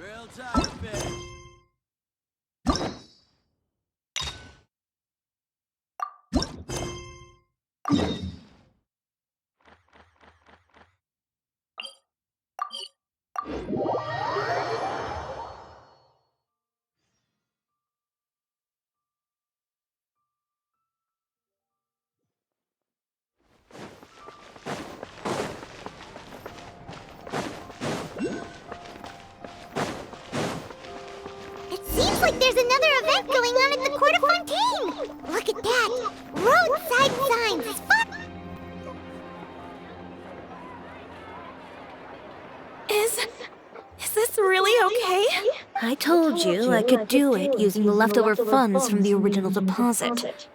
Drill time, fish. Seems like there's another event going on at the Court of Fontaine! Look at that! Roadside signs! Is this really okay? I told you I could do it using the leftover funds from the original deposit.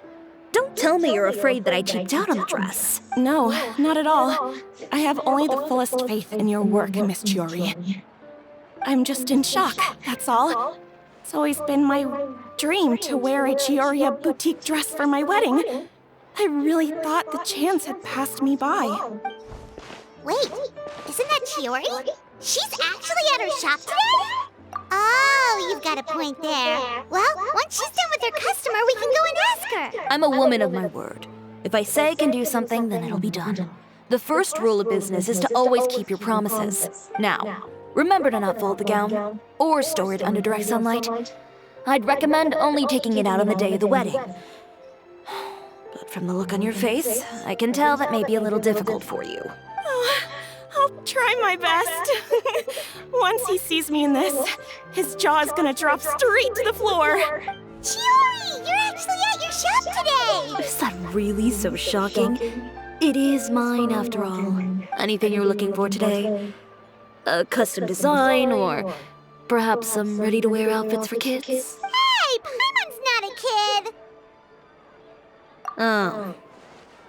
Don't tell me you're afraid that I cheaped out on the dress. No, not at all. I have only the fullest faith in your work, Miss Chyiori. I'm just in shock, that's all. It's always been my dream to wear a Chyiori boutique dress for my wedding. I really thought the chance had passed me by. Wait, isn't that Chyiori? She's actually at her shop today? Oh, you've got a point there. Well, once she's done with her customer, we can go and ask her. I'm a woman of my word. If I say I can do something, then it'll be done. The first rule of business is to always keep your promises. Now, remember to not fold the gown, or store it under direct sunlight. I'd recommend only taking it out on the day of the wedding. But from the look on your face, I can tell that may be a little difficult for you. Oh, I'll try my best. Once he sees me in this, his jaw is gonna drop straight to the floor. Chyiori, you're actually at your shop today! Is that really so shocking? It is mine, after all. Anything you're looking for today? A custom design, or perhaps some ready-to-wear outfits for kids? Hey, Paimon's not a kid! Oh,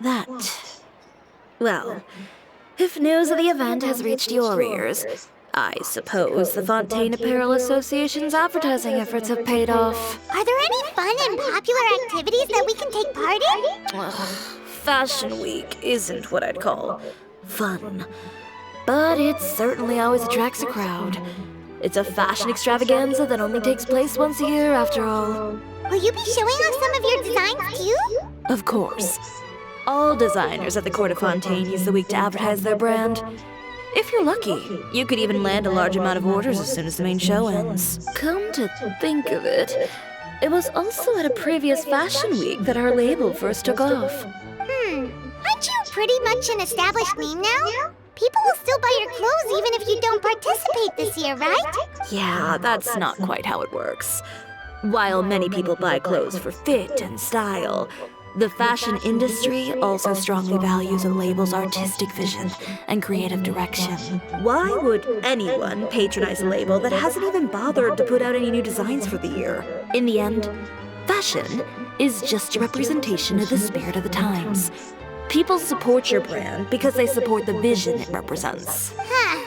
that. Well, if news of the event has reached your ears, I suppose the Fontaine Apparel Association's advertising efforts have paid off. Are there any fun and popular activities that we can take part in? Ugh, Fashion Week isn't what I'd call fun. But it certainly always attracts a crowd. It's a fashion extravaganza that only takes place once a year, after all. Will you be showing off some of your designs, too? Of course. All designers at the Court of Fontaine use the week to advertise their brand. If you're lucky, you could even land a large amount of orders as soon as the main show ends. Come to think of it, it was also at a previous fashion week that our label first took off. Aren't you pretty much an established name now? People will still buy your clothes even if you don't participate this year, right? Yeah, that's not quite how it works. While many people buy clothes for fit and style, the fashion industry also strongly values a label's artistic vision and creative direction. Why would anyone patronize a label that hasn't even bothered to put out any new designs for the year? In the end, fashion is just a representation of the spirit of the times. People support your brand because they support the vision it represents. Huh.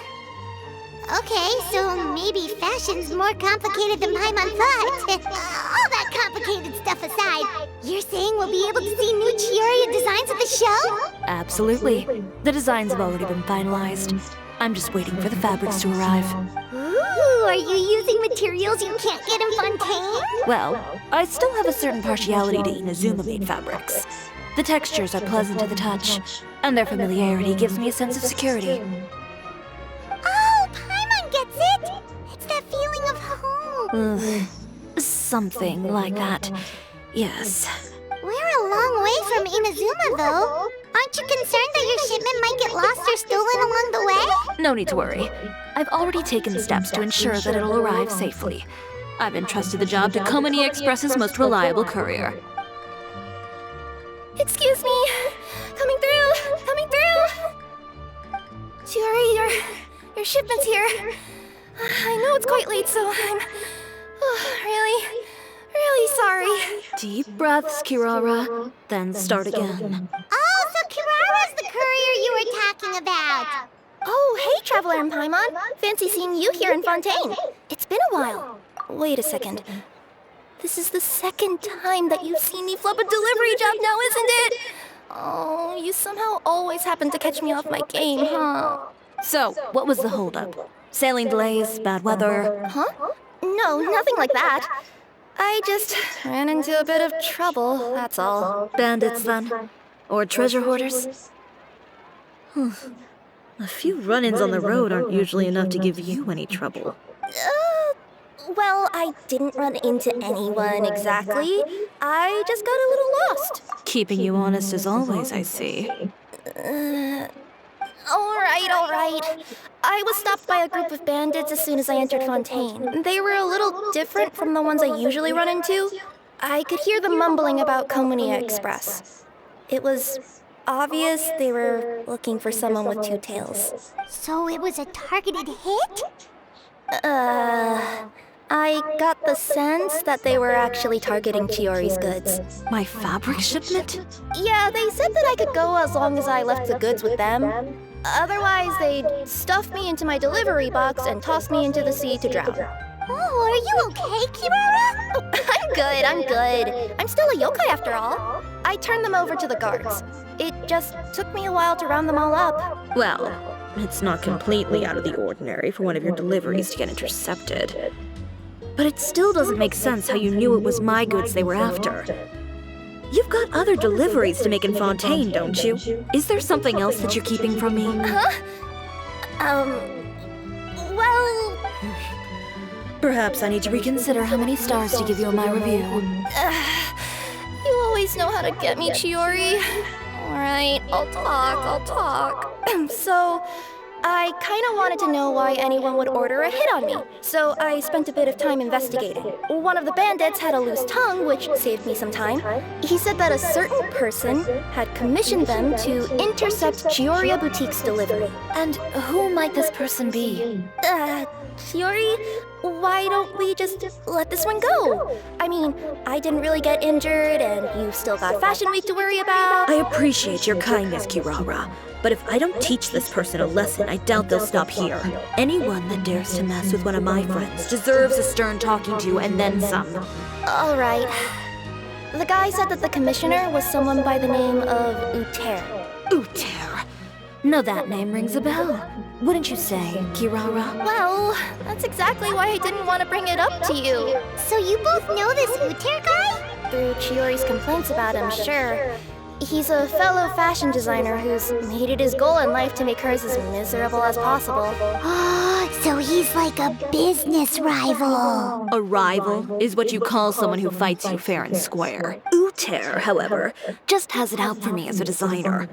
Okay, so maybe fashion's more complicated than Paimon thought. All that complicated stuff aside, you're saying we'll be able to see new Chyiori designs at the show? Absolutely. The designs have already been finalized. I'm just waiting for the fabrics to arrive. Ooh, are you using materials you can't get in Fontaine? Well, I still have a certain partiality to Inazuma-made fabrics. The textures are pleasant to the touch, and their familiarity gives me a sense of security. Oh, Paimon gets it! It's that feeling of home. Something like that. Yes. We're a long way from Inazuma, though. Aren't you concerned that your shipment might get lost or stolen along the way? No need to worry. I've already taken steps to ensure that it'll arrive safely. I've entrusted the job to Komani Express's most reliable courier. Excuse me. Coming through. Coming through. Chyiori, your shipment's here. I know it's quite late, so I'm really sorry. Deep breaths, Kirara. Then start again. Oh, so Kirara's the courier you were talking about. Oh, hey, Traveler and Paimon. Fancy seeing you here in Fontaine. It's been a while. Wait a second. This is the second time that you've seen me flub a delivery job now, isn't it? Oh, you somehow always happen to catch me off my game, huh? So, what was the holdup? Sailing delays, bad weather. Huh? No, nothing like that. I just ran into a bit of trouble, that's all. Bandits, then? Or treasure hoarders? A few run-ins on the road aren't usually enough to give you any trouble. Well, I didn't run into anyone exactly. I just got a little lost. Keeping you honest as always, I see. All right. I was stopped by a group of bandits as soon as I entered Fontaine. They were a little different from the ones I usually run into. I could hear them mumbling about Komunia Express. It was obvious they were looking for someone with two tails. So it was a targeted hit? I got the sense that they were actually targeting Chyiori's goods. My fabric shipment? Yeah, they said that I could go as long as I left the goods with them. Otherwise, they'd stuff me into my delivery box and toss me into the sea to drown. Oh, are you okay, Kirara? Oh, I'm good. I'm still a yokai after all. I turned them over to the guards. It just took me a while to round them all up. Well, it's not completely out of the ordinary for one of your deliveries to get intercepted. But it still doesn't make sense how you knew it was my goods they were after. You've got other deliveries to make in Fontaine, don't you? Is there something else that you're keeping from me? Well... Perhaps I need to reconsider how many stars to give you on my review. You always know how to get me, Chyiori. Alright, I'll talk. So, I kinda wanted to know why anyone would order a hit on me, so I spent a bit of time investigating. One of the bandits had a loose tongue, which saved me some time. He said that a certain person had commissioned them to intercept Chyiori Boutique's delivery. And who might this person be? Chyiori, why don't we just let this one go? I mean, I didn't really get injured, and you've still got Fashion Week to worry about. I appreciate your kindness, Kirara. But if I don't teach this person a lesson, I doubt they'll stop here. Anyone that dares to mess with one of my friends deserves a stern talking to and then some. All right. The guy said that the commissioner was someone by the name of Uter. Uter. Now that name rings a bell. Wouldn't you say, Kirara? Well, that's exactly why I didn't want to bring it up to you. So you both know this Uter guy? Through Chyiori's complaints about him, sure. He's a fellow fashion designer who's made it his goal in life to make hers as miserable as possible. Oh, so he's like a business rival. A rival is what you call someone who fights you fair and square. Uter, however, just has it out for me as a designer.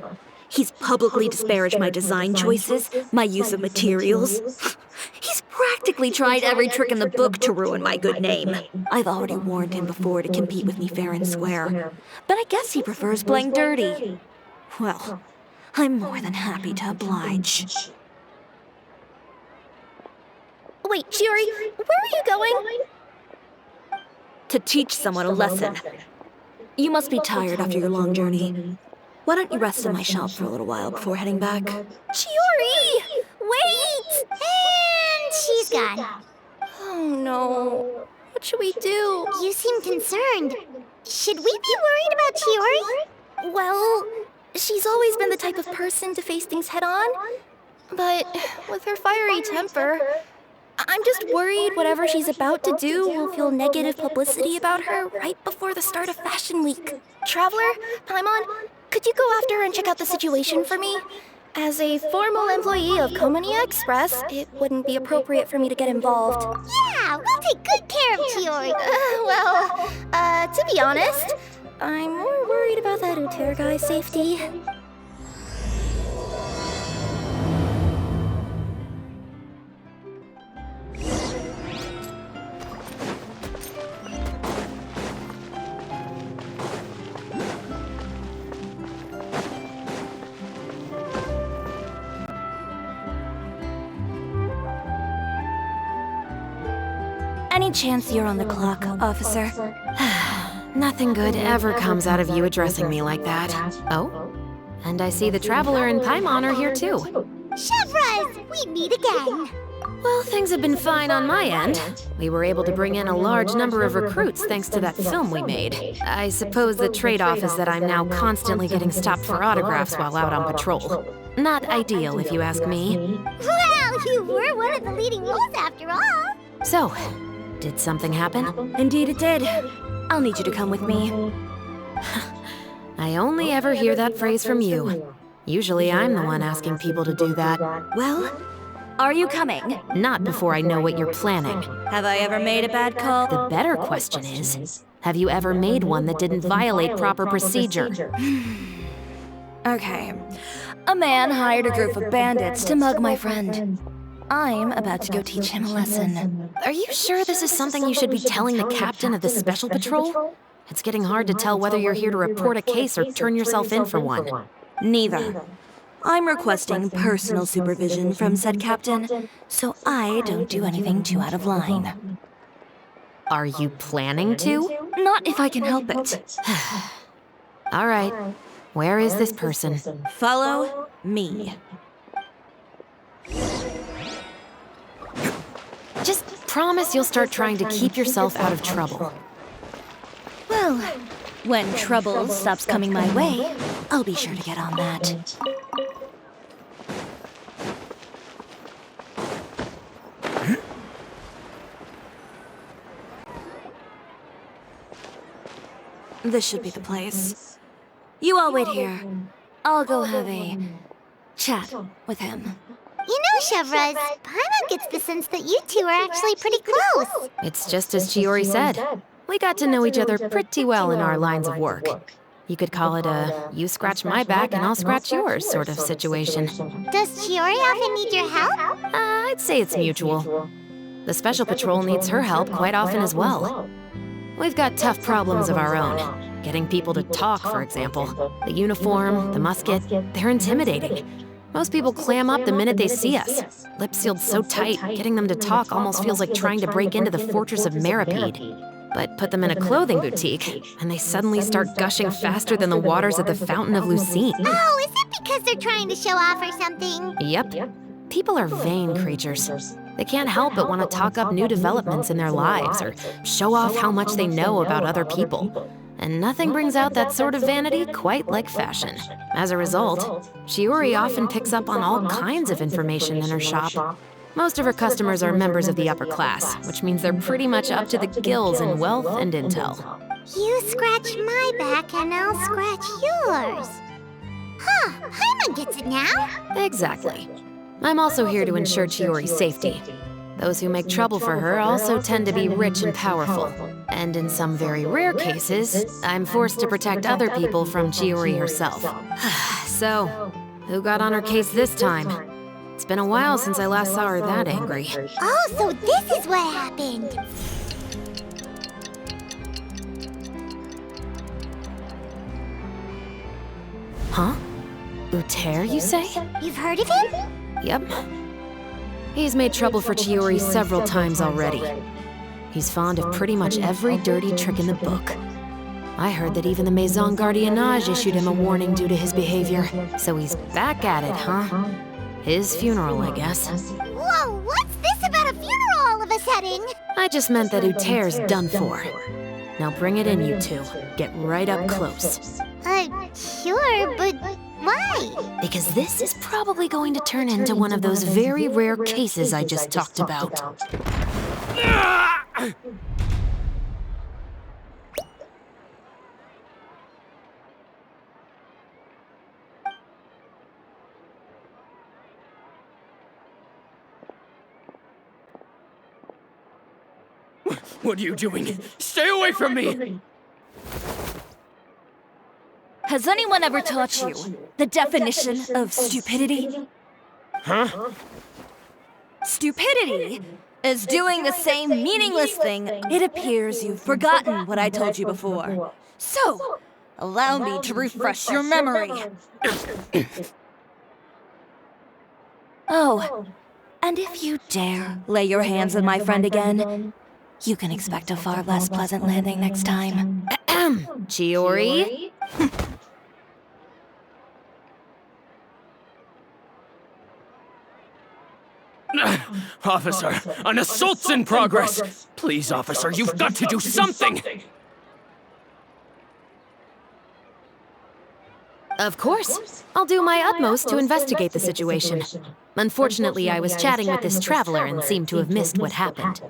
He's publicly disparaged my design choices, my use of materials. He's practically tried every trick in the book to ruin my good name. I've already warned him before to compete with me fair and square, but I guess he prefers playing dirty. Well, I'm more than happy to oblige. Wait, Chyiori, where are you going? To teach someone a lesson. You must be tired after your long journey. Why don't you rest in my shop for a little while before heading back? Chyiori! Wait! And she's gone. Oh no. What should we do? You seem concerned. Should we be worried about Chyiori? Well, she's always been the type of person to face things head on. But with her fiery temper, I'm just worried whatever she's about to do will feel negative publicity about her right before the start of Fashion Week. Traveler, Paimon, could you go after her and check out the situation for me? As a formal employee of Komunia Express, it wouldn't be appropriate for me to get involved. Yeah, we'll take good care of Chyiori. To be honest, I'm more worried about that Uter guy's safety. Any chance you're on the clock, officer? Nothing good ever comes out of you addressing me like that. Oh? And I see the Traveler and Paimon are here too. Chevras, we meet again. Well, things have been fine on my end. We were able to bring in a large number of recruits thanks to that film we made. I suppose the trade-off is that I'm now constantly getting stopped for autographs while out on patrol. Not ideal, if you ask me. Well, you were one of the leading roles after all. So, did something happen? Indeed it did. I'll need you to come with me. I only ever hear that phrase from you. Usually I'm the one asking people to do that. Well, are you coming? Not before I know what you're planning. Have I ever made a bad call? The better question is, have you ever made one that didn't violate proper procedure? Okay. A man hired a group of bandits to mug my friend. I'm about to go teach him a lesson. Are you sure this is something you should be telling the captain of the Special Patrol? It's getting hard to tell whether you're here to report a case or turn yourself in for one. Neither. I'm requesting personal supervision from said captain, so I don't do anything too out of line. Are you planning to? Not if I can help it. All right. Where is this person? Follow me. Just promise you'll start trying to keep yourself out of trouble. Well, when trouble stops coming my way, I'll be sure to get on that. This should be the place. You all wait here. I'll go have a chat with him. You know, Chevraz, Paimon gets the sense that you two are actually pretty close. It's just as Chyiori said. We got to know each other pretty well in our lines of work. You could call it a you scratch my back and I'll scratch yours sort of situation. Does Chyiori often need your help? I'd say it's mutual. The Special Patrol needs her help quite often as well. We've got tough problems of our own. Getting people to talk, for example. The uniform, the musket, they're intimidating. Most people clam up the minute they see us. Lips sealed so tight, getting them to talk almost feels like trying to break into the fortress of Meripede. But put them in a clothing boutique, and they suddenly start gushing faster than the waters at the Fountain of Lucine. Oh, is it because they're trying to show off or something? Yep. People are vain creatures. They can't help but want to talk up new developments in their lives or show off how much they know about other people. And nothing brings out that sort of vanity quite like fashion. As a result, Chyiori often picks up on all kinds of information in her shop. Most of her customers are members of the upper class, which means they're pretty much up to the gills in wealth and intel. You scratch my back and I'll scratch yours. Huh, Paimon gets it now. Exactly. I'm also here to ensure Chyiori's safety. Those who make trouble for her also tend to be rich and powerful. And in some very rare cases, I'm forced to protect other people from Chyiori herself. So, who got on her case this time? It's been a while since I last saw her that angry. Oh, so this is what happened. Huh? Uter, you say? You've heard of him? Yep. He's made trouble for Chyiori several times already. He's fond of pretty much every dirty trick in the book. I heard that even the Maison Gardiennage issued him a warning due to his behavior. So he's back at it, huh? His funeral, I guess. Whoa, what's this about a funeral all of a sudden? I just meant that Uter's done for. Now bring it in, you two. Get right up close. Sure, but why? Because this is probably going to turn into one of those very rare cases I just talked about. What are you doing? Stay away from me! Has anyone ever taught you the definition of stupidity? Huh? Stupidity is doing the same meaningless thing. It appears you've forgotten what I told you before. So, allow me to refresh your memory. Oh, and if you dare lay your hands on my friend again, you can expect a far less pleasant landing next time. Chyiori? Officer, an assault's in progress! Please, officer, you've got to do something! Of course. I'll do my utmost to investigate the situation. Unfortunately, I was chatting with this traveler and seemed to have missed what happened.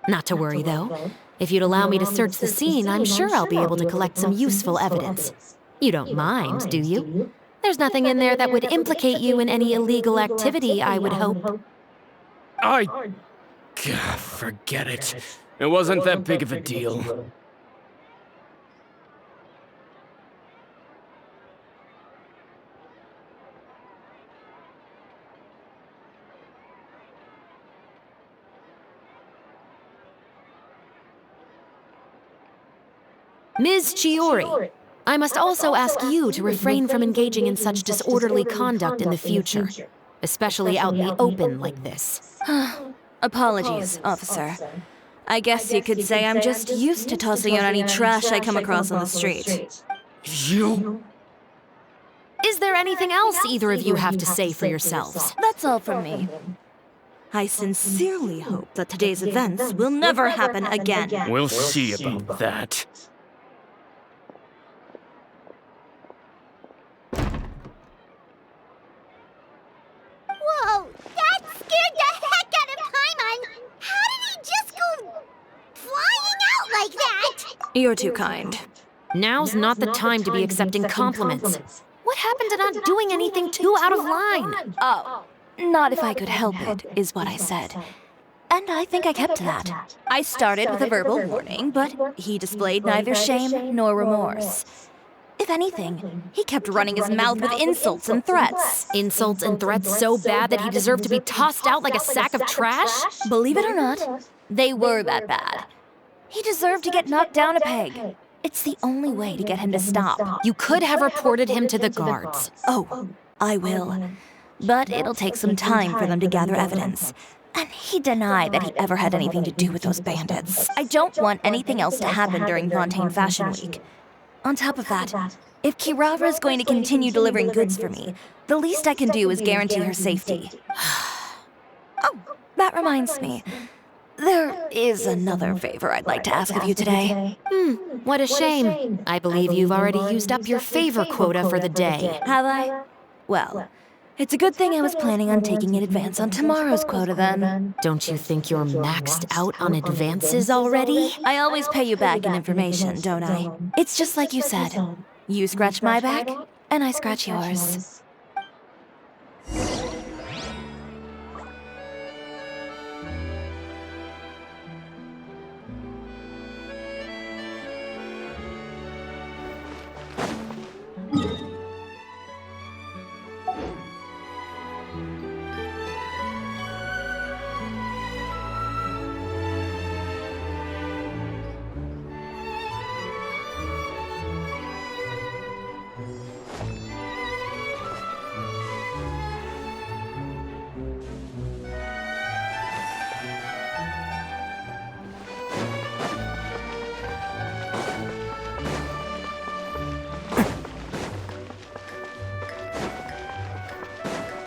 Not to worry, though. If you'd allow me to search the scene, I'm sure I'll be able to collect some useful evidence. You don't mind, do you? There's nothing in there that would implicate you in any illegal activity, I would hope. Forget it. It wasn't that big of a deal. Ms. Chyiori, I must also ask you to refrain from engaging in such disorderly conduct in the future, especially out in the open like this. Apologies, officer. I guess you could say I'm just used to tossing out any trash I come across on the street. You? Is there anything else either of you have to say for yourselves? That's all from me. I sincerely hope that today's events will never happen again. We'll see about that. Whoa, that scared the heck out of Paimon! How did he just go flying out like that? You're too kind. Now's not the time to be accepting compliments. What happened to not doing anything too out of line? Oh, not if I could help it, is what I said. And I think I kept to that. I started with a verbal warning, but he displayed neither shame nor remorse. If anything, he kept running his mouth with insults and threats. Insults and threats so bad that he deserved to be tossed out like a sack of trash? Believe it or not, they were that bad. He deserved to get knocked down a peg. It's the only way to get him to stop. You could have reported him to the guards. Oh, I will. But it'll take some time for them to gather evidence. And he denied that he ever had anything to do with those bandits. I don't want anything else to happen during Fontaine Fashion Week. On top of that, if Kirara is going to continue delivering goods for me, the least I can do is guarantee her safety. Oh, that reminds me. There is another favor I'd like to ask of you today. What a shame. I believe you've already used up your favor quota for the day. Have I? Well, it's a good thing I was planning on taking in advance on tomorrow's quota then. Don't you think you're maxed out on advances already? I always pay you back in information, don't I? It's just like you said. You scratch my back, and I scratch yours.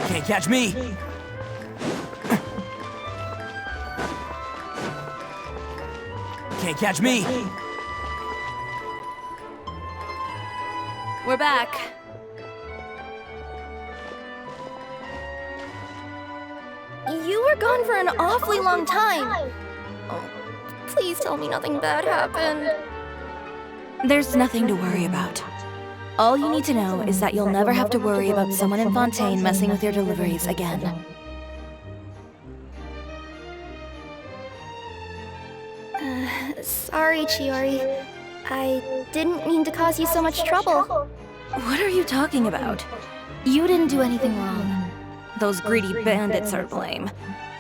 Can't catch me! Can't catch me! We're back. You were gone for an awfully long time. Oh, please tell me nothing bad happened. There's nothing to worry about. All you need to know is that you'll never have to worry about someone in Fontaine messing with your deliveries again. Sorry, Chyiori. I didn't mean to cause you so much trouble. What are you talking about? You didn't do anything wrong. Those greedy bandits are to blame,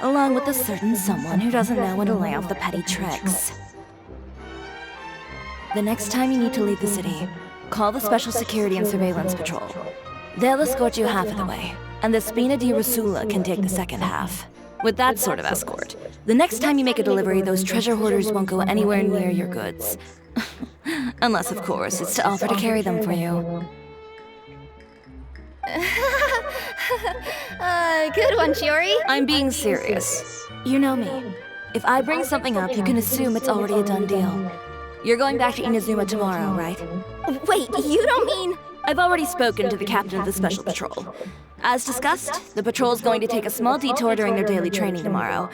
along with a certain someone who doesn't know when to lay off the petty tricks. The next time you need to leave the city, call the Special Security and Surveillance Patrol. They'll escort you half of the way, and the Spina di Rasula can take the second half. With that sort of escort, the next time you make a delivery, those treasure hoarders won't go anywhere near your goods. Unless, of course, it's to offer to carry them for you. Good one, Chyiori. I'm being serious. You know me. If I bring something up, you can assume it's already a done deal. You're going back to Inazuma tomorrow, right? Wait, you don't mean... I've already spoken to the captain of the Special Patrol. As discussed, the patrol's going to take a small detour during their daily training tomorrow.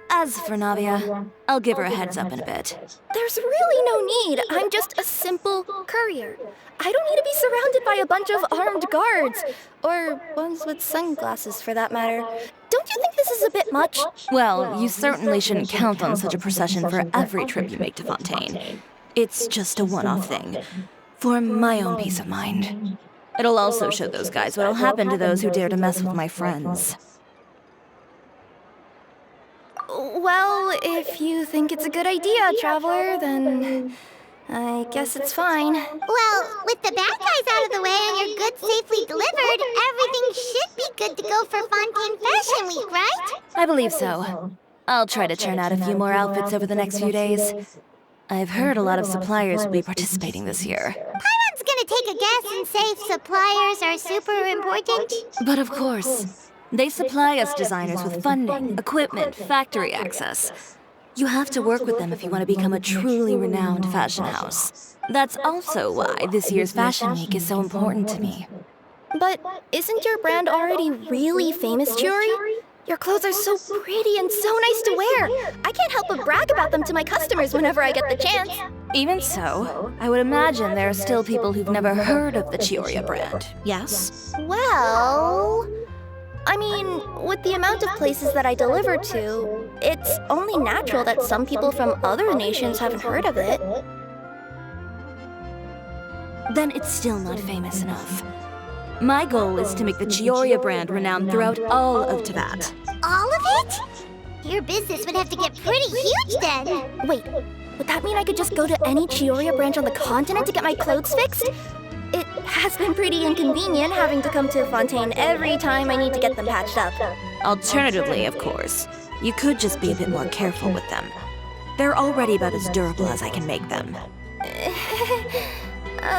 As for Navia, I'll give her a heads up in a bit. There's really no need. I'm just a simple courier. I don't need to be surrounded by a bunch of armed guards. Or ones with sunglasses, for that matter. Don't you think this is a bit much? Well, you certainly shouldn't count on such a procession for every trip you make to Fontaine. It's just a one-off thing. For my own peace of mind. It'll also show those guys what'll happen to those who dare to mess with my friends. Well, if you think it's a good idea, Traveler, then I guess it's fine. Well, with the bad guys out of the way and your goods safely delivered, everything should be good to go for Fontaine Fashion Week, right? I believe so. I'll try to churn out a few more outfits over the next few days. I've heard a lot of suppliers will be participating this year. Paimon's gonna take a guess and say suppliers are super important. But of course, they supply us designers with funding, equipment, factory access. You have to work with them if you want to become a truly renowned fashion house. That's also why this year's Fashion Week is so important to me. But isn't your brand already really famous, Chyiori? Your clothes are so pretty and so nice to wear. I can't help but brag about them to my customers whenever I get the chance. Even so, I would imagine there are still people who've never heard of the Chyiori brand, yes? Well... I mean, with the amount of places that I deliver to, it's only natural that some people from other nations haven't heard of it. Then it's still not famous enough. My goal is to make the Chyiori brand renowned throughout all of Teyvat. All of it? Your business would have to get pretty huge then. Wait, would that mean I could just go to any Chyiori branch on the continent to get my clothes fixed? It has been pretty inconvenient having to come to Fontaine every time I need to get them patched up. Alternatively, of course, you could just be a bit more careful with them. They're already about as durable as I can make them.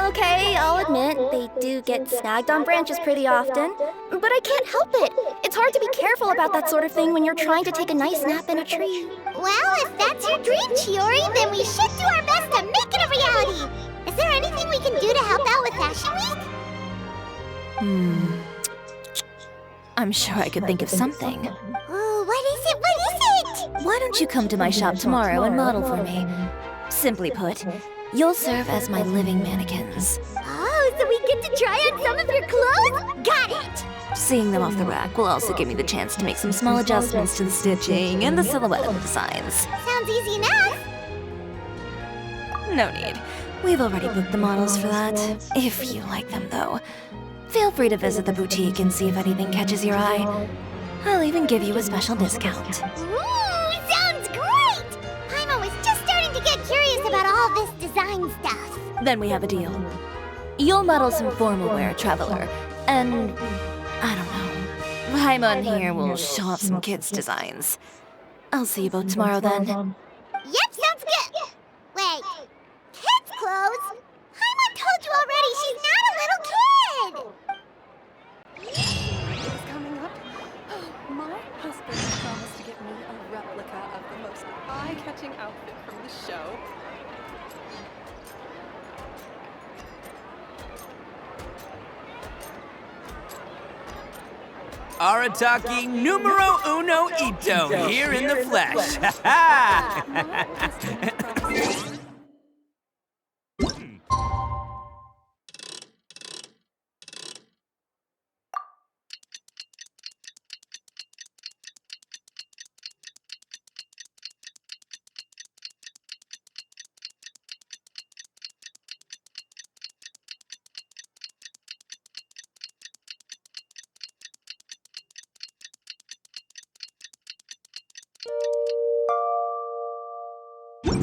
Okay, I'll admit, they do get snagged on branches pretty often, but I can't help it. It's hard to be careful about that sort of thing when you're trying to take a nice nap in a tree. Well, if that's your dream, Chyiori, then we should do our best to make it a reality. Is there anything we can do to help out with Fashion Week? I'm sure I could think of something. Oh, what is it? What is it? Why don't you come to my shop tomorrow and model for me? Simply put, you'll serve as my living mannequins. Oh, so we get to try on some of your clothes? Got it! Seeing them off the rack will also give me the chance to make some small adjustments to the stitching and the silhouette of the designs. Sounds easy enough. No need. We've already booked the models for that. If you like them, though, feel free to visit the boutique and see if anything catches your eye. I'll even give you a special discount. Ooh, sounds great! Paimon was just starting to get curious about all this design stuff. Then we have a deal. You'll model some formal wear, Traveler, and I don't know. Paimon here will show off some kids' designs. I'll see you both tomorrow then. Yep, sounds good. Wait, kids' clothes? Paimon told you already she's not a little kid. Is coming up. My husband promised to get me a replica of the most eye-catching outfit from the show. Arataki numero uno ito here in the flesh. Ha ha!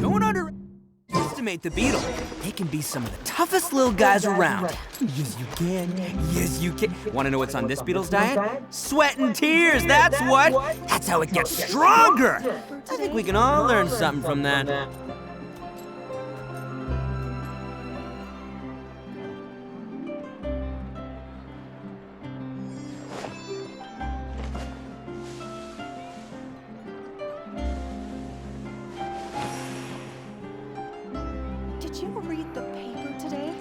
Don't underestimate the beetle. They can be some of the toughest little guys around. Yes, you can. Yes, you can. Want to know what's on this beetle's diet? Sweat and tears, that's what. That's how it gets stronger. I think we can all learn something from that. Did you read the paper today?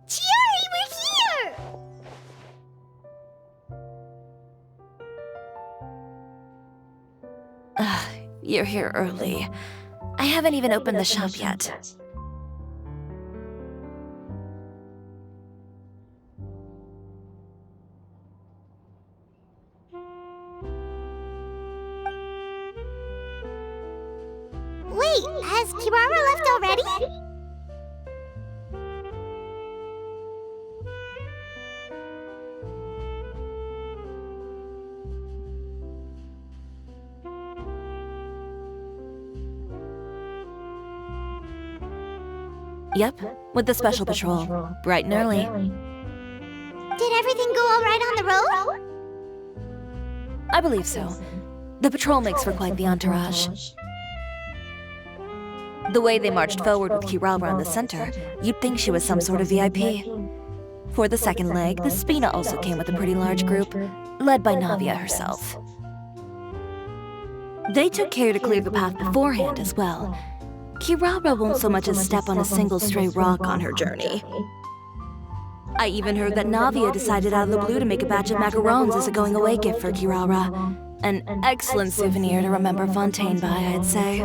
Chyiori, we're here! You're here early. I haven't even opened the shop yet. Wait, has Kirara left already? Yep, with the special patrol. Bright and early. Did everything go all right on the road? I believe so. The patrol makes for quite the entourage. The way they marched forward with Chyiori in the center, you'd think she was some sort of VIP. For the second leg, the Spina also came with a pretty large group, led by Navia herself. They took care to clear the path beforehand as well. Chyiori won't so much as step on a single stray rock on her journey. I even heard that Navia decided out of the blue to make a batch of macarons as a going-away gift for Chyiori. An excellent souvenir to remember Fontaine by, I'd say.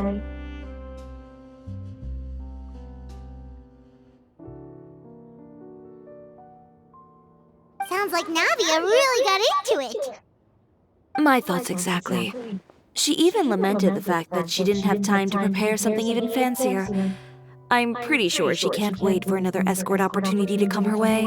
Sounds like Navia really got into it. My thoughts exactly. She even lamented the fact that she didn't have time to prepare something even fancier. I'm pretty sure she can't wait for another escort opportunity to come her way.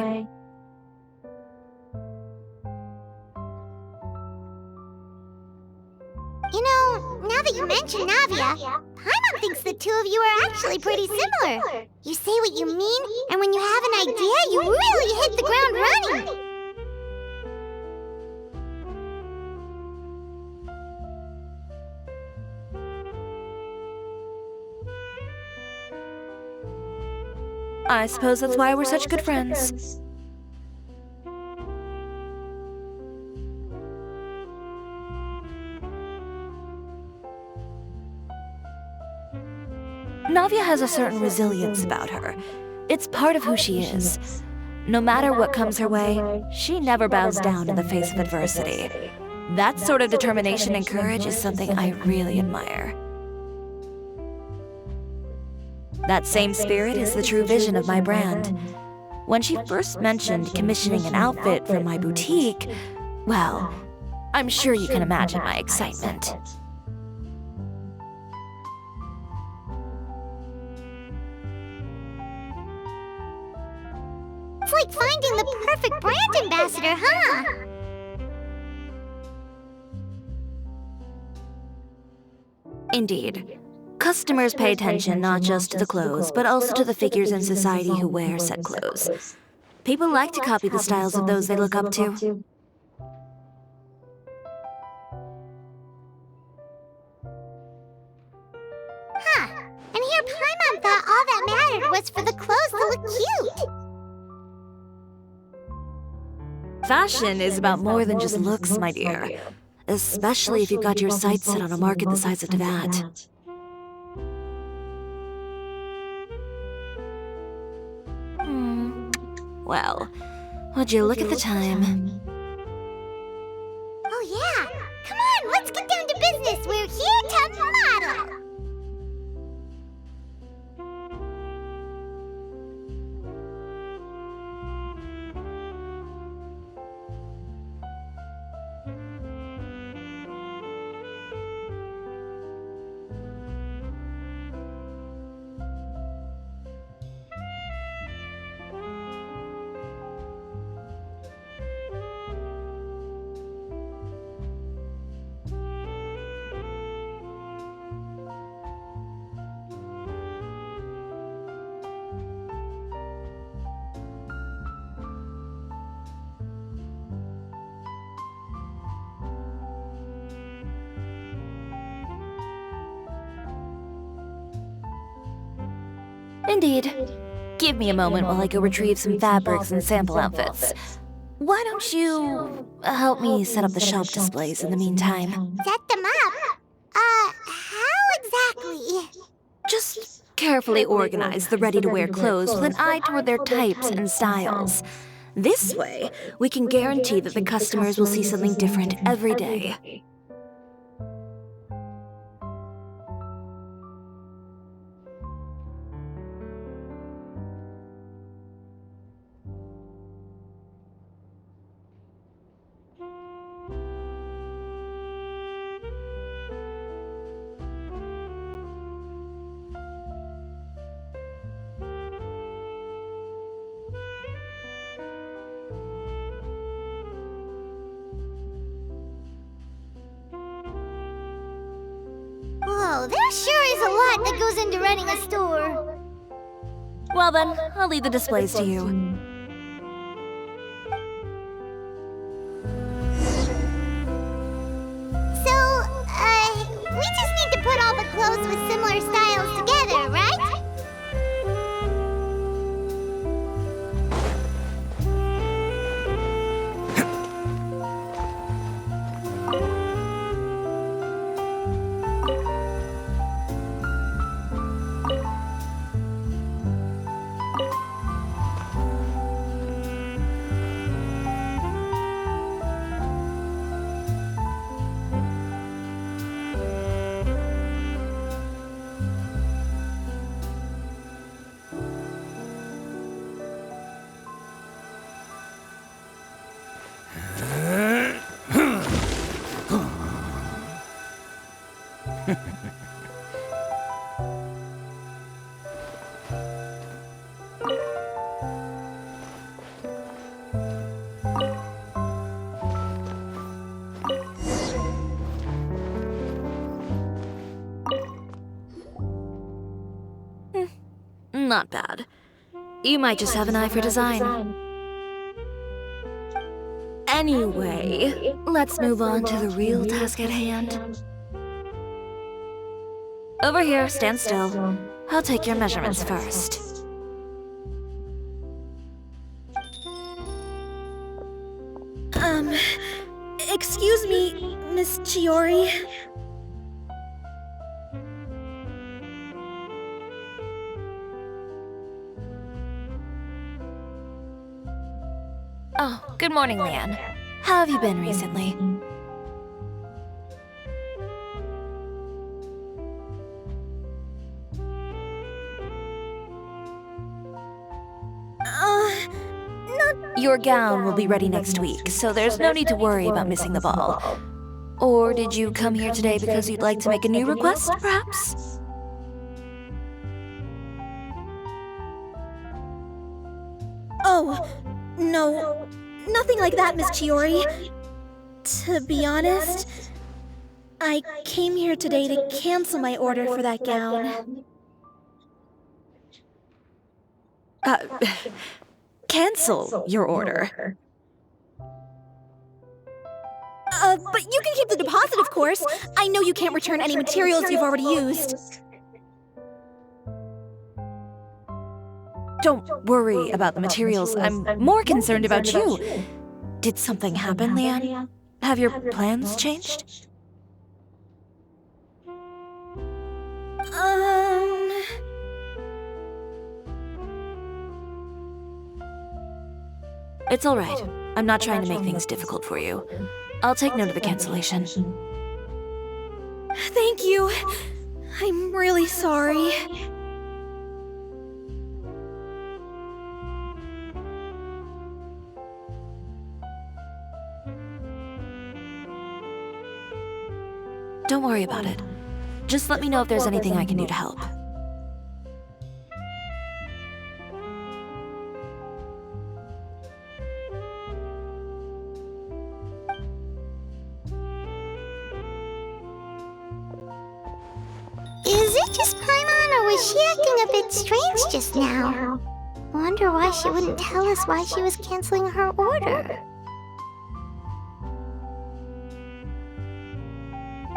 You know, now that you mention Navia, Paimon thinks the two of you are actually pretty similar. You say what you mean, and when you have an idea, you really hit the ground running. I suppose that's why we're such good friends. Navia has a certain resilience about her. It's part of who she is. No matter what comes her way, she never bows down in the face of adversity. That sort of determination and courage is something I really admire. That same spirit is the true vision of my brand. When she first mentioned commissioning an outfit for my boutique, well, I'm sure you can imagine my excitement. It's like finding the perfect brand ambassador, huh? Indeed. Customers pay attention not just to the clothes, but also to the figures in society who wear said clothes. People like to copy the styles of those they look up to. Huh. And here Paimon thought all that mattered was for the clothes to look cute. Fashion is about more than just looks, my dear. Especially if you've got your sights set on a market the size of Teyvat. Well, would you look at the time? Oh yeah! Come on, let's get down to business! We're here to model! Indeed. Give me a moment while I go retrieve some fabrics and sample outfits. Why don't you help me set up the shop displays in the meantime? Set them up? How exactly? Just carefully organize the ready-to-wear clothes with an eye toward their types and styles. This way, we can guarantee that the customers will see something different every day. Whoa, there sure is a lot that goes into running a store. Well then, I'll leave the displays to you. So, we just need to put all the clothes with similar styles together, right? Not bad. You might just have an eye for design. Anyway, let's move on to the real task at hand. Over here, stand still. I'll take your measurements first. Excuse me, Miss Chyiori. Oh, good morning, Leanne. How have you been recently? Your gown will be ready next week, so there's no need to worry about missing the ball. Or did you come here today because you'd like to make a new request, perhaps? Oh, no, nothing like that, Miss Chyiori. To be honest, I came here today to cancel my order for that gown. Cancel your order. But you can keep the deposit, of course. I know you can't return any materials you've already used. Don't worry about the materials. I'm more concerned about you. Did something happen, Leanne? Have your plans changed? It's all right. I'm not trying to make things difficult for you. I'll take note of the cancellation. Thank you. I'm really sorry. Don't worry about it. Just let me know if there's anything I can do to help. Is it just Paimon, or was she acting a bit strange just now? Wonder why she wouldn't tell us why she was canceling her order.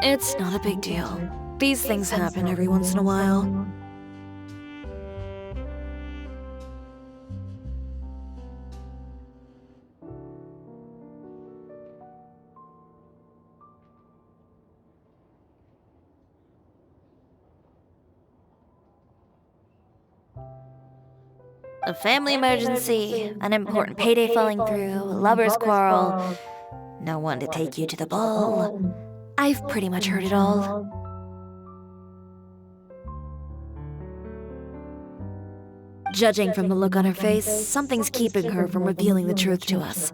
It's not a big deal. These things happen every once in a while. A family emergency, an important payday falling through, a lover's quarrel, no one to take you to the ball. I've pretty much heard it all. Judging from the look on her face, something's keeping her from revealing the truth to us.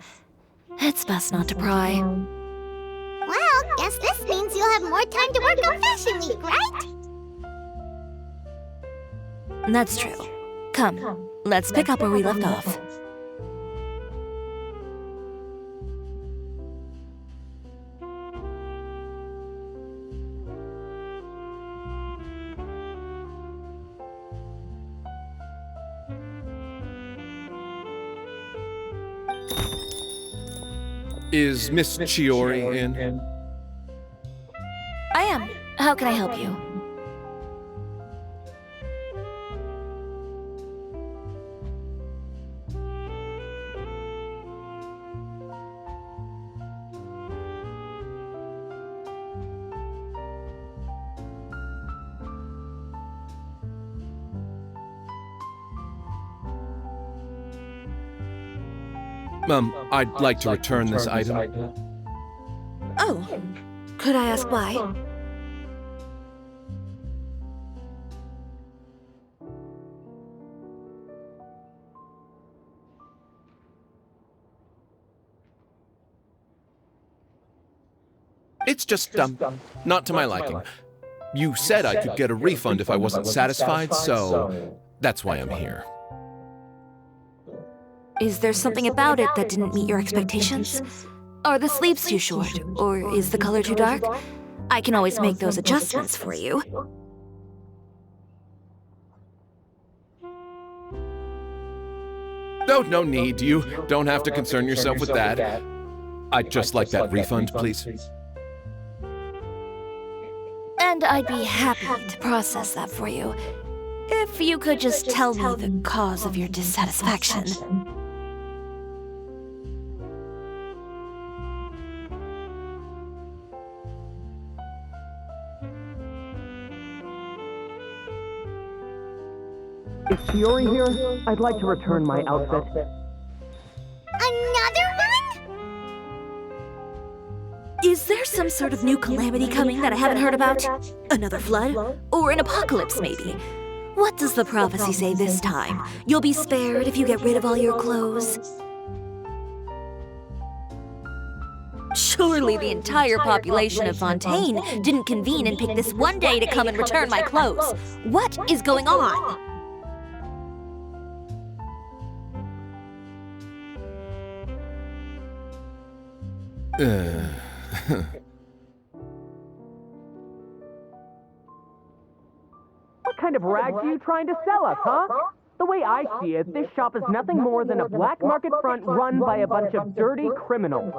It's best not to pry. Well, guess this means you'll have more time to work on Fashion Week, right? That's true. Come, let's pick up where we left off. Is Miss Chyiori in? I am. How can I help you? I'd like to return this item. Oh, could I ask why? It's just, not to my liking. You said I could get a refund if I wasn't satisfied, so that's why I'm here. Is there something about it that didn't meet your expectations? Are the sleeves too short, or is the color too dark? I can always make those adjustments for you. No need. You don't have to concern yourself with that. I'd just like that refund, please. And I'd be happy to process that for you, if you could just tell me the cause of your dissatisfaction. Is Chyiori here? I'd like to return my outfit. Another one? Is there some sort of new calamity coming that I haven't heard about? Another flood? Or an apocalypse, maybe? What does the prophecy say this time? You'll be spared if you get rid of all your clothes? Surely the entire population of Fontaine didn't convene and pick this one day to come and return my clothes. What is going on? What kind of rags are you trying to sell us, huh? The way I see it, this shop is nothing more than a black market front run by a bunch of dirty criminals.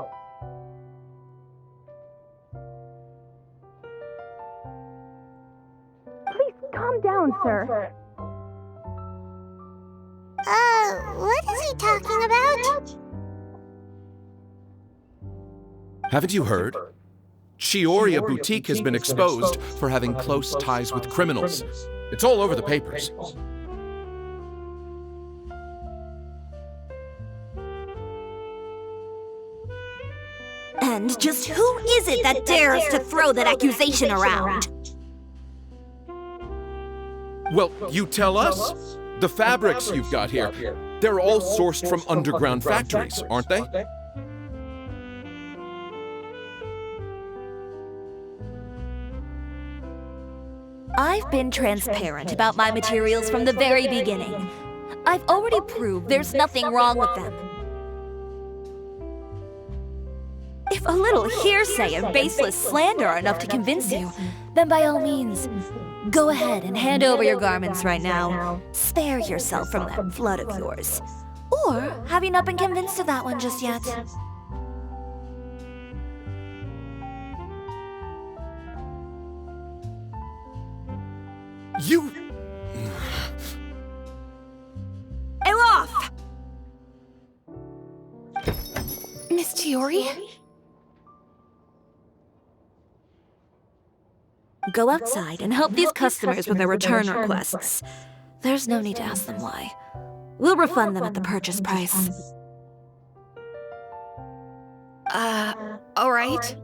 Please calm down, sir. What is he talking about? Haven't you heard? Chyiori Boutique has been exposed for having close ties with criminals. It's all over the papers. And just who is it that dares to throw that accusation around? Well, you tell us. The fabrics you've got here, they're all sourced from underground factories, aren't they? I've been transparent about my materials from the very beginning. I've already proved there's nothing wrong with them. If a little hearsay and baseless slander are enough to convince you, then by all means, go ahead and hand over your garments right now. Spare yourself from that flood of yours. Or have you not been convinced of that one just yet? You... Elof! Miss Chyiori? Go outside and help these customers with their return requests. There's no need to ask them why. We'll refund them at the purchase price. Alright.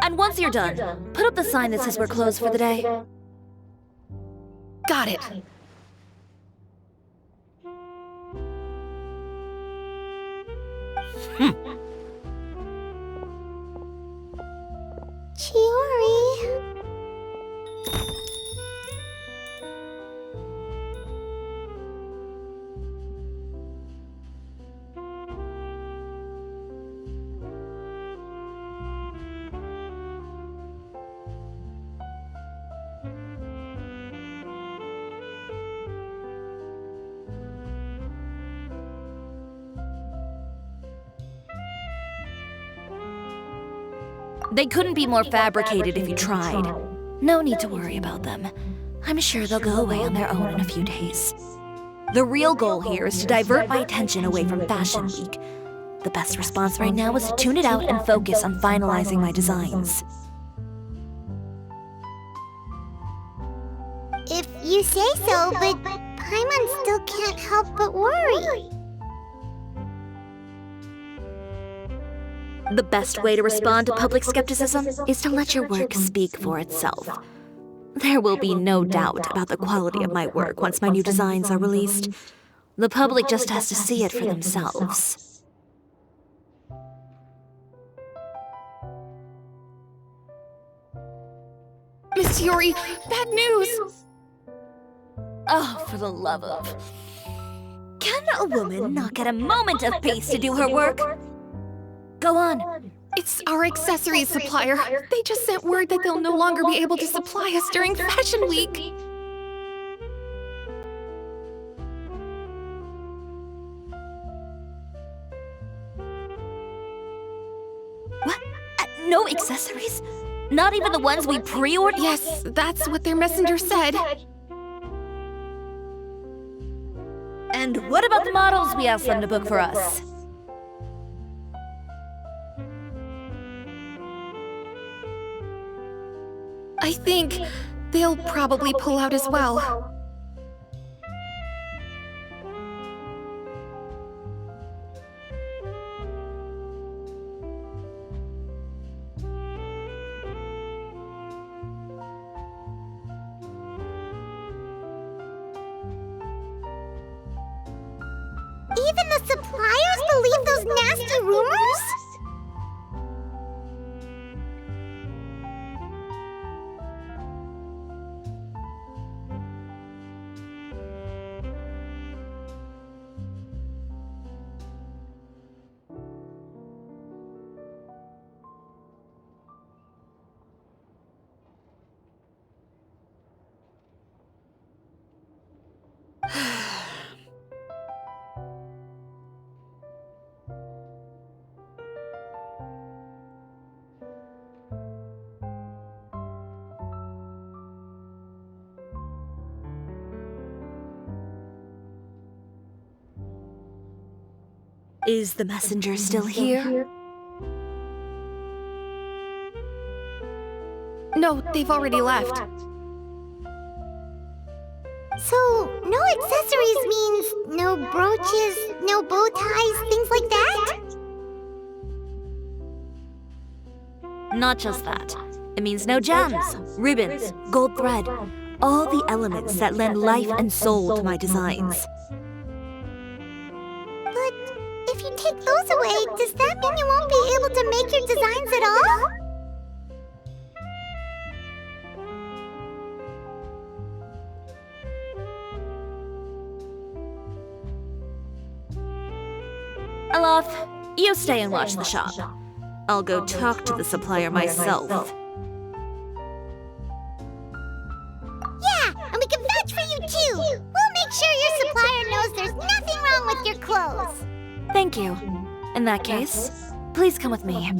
And once you're done, put up the sign that says we're closed for the day. Got it. Chyiori. They couldn't be more fabricated if you tried. No need to worry about them. I'm sure they'll go away on their own in a few days. The real goal here is to divert my attention away from Fashion Week. The best response right now is to tune it out and focus on finalizing my designs. If you say so, but Paimon still can't help but worry. The best way to respond to public skepticism is to let your work speak for itself. There will be no doubt about the quality of my work once my new designs are released. The public just has to see it for themselves. Miss Chyiori, bad news! Oh, for the love of... Can a woman not get a moment of peace to do her work? Go on. It's our accessories supplier. They just sent word that they'll no longer be able to supply us during Fashion Week. What? No accessories? Not even the ones we pre-ordered? Yes, that's what their messenger said. And what about the models we asked them to book for us? I think they'll probably pull out as well. Even the suppliers believe those nasty rumors? Is the messenger still here? No, they've already left. So, no accessories means no brooches, no bow ties, things like that? Not just that. It means no gems, ribbons, gold thread, all the elements that lend life and soul to my designs. But if you take those away, does that mean you won't be able to make your designs at all? Alaf, you stay and watch the shop. I'll go talk to the supplier myself. Yeah, and we can vouch for you too. We'll make sure your supplier knows there's nothing wrong with your clothes. Thank you. In that case, please come with me.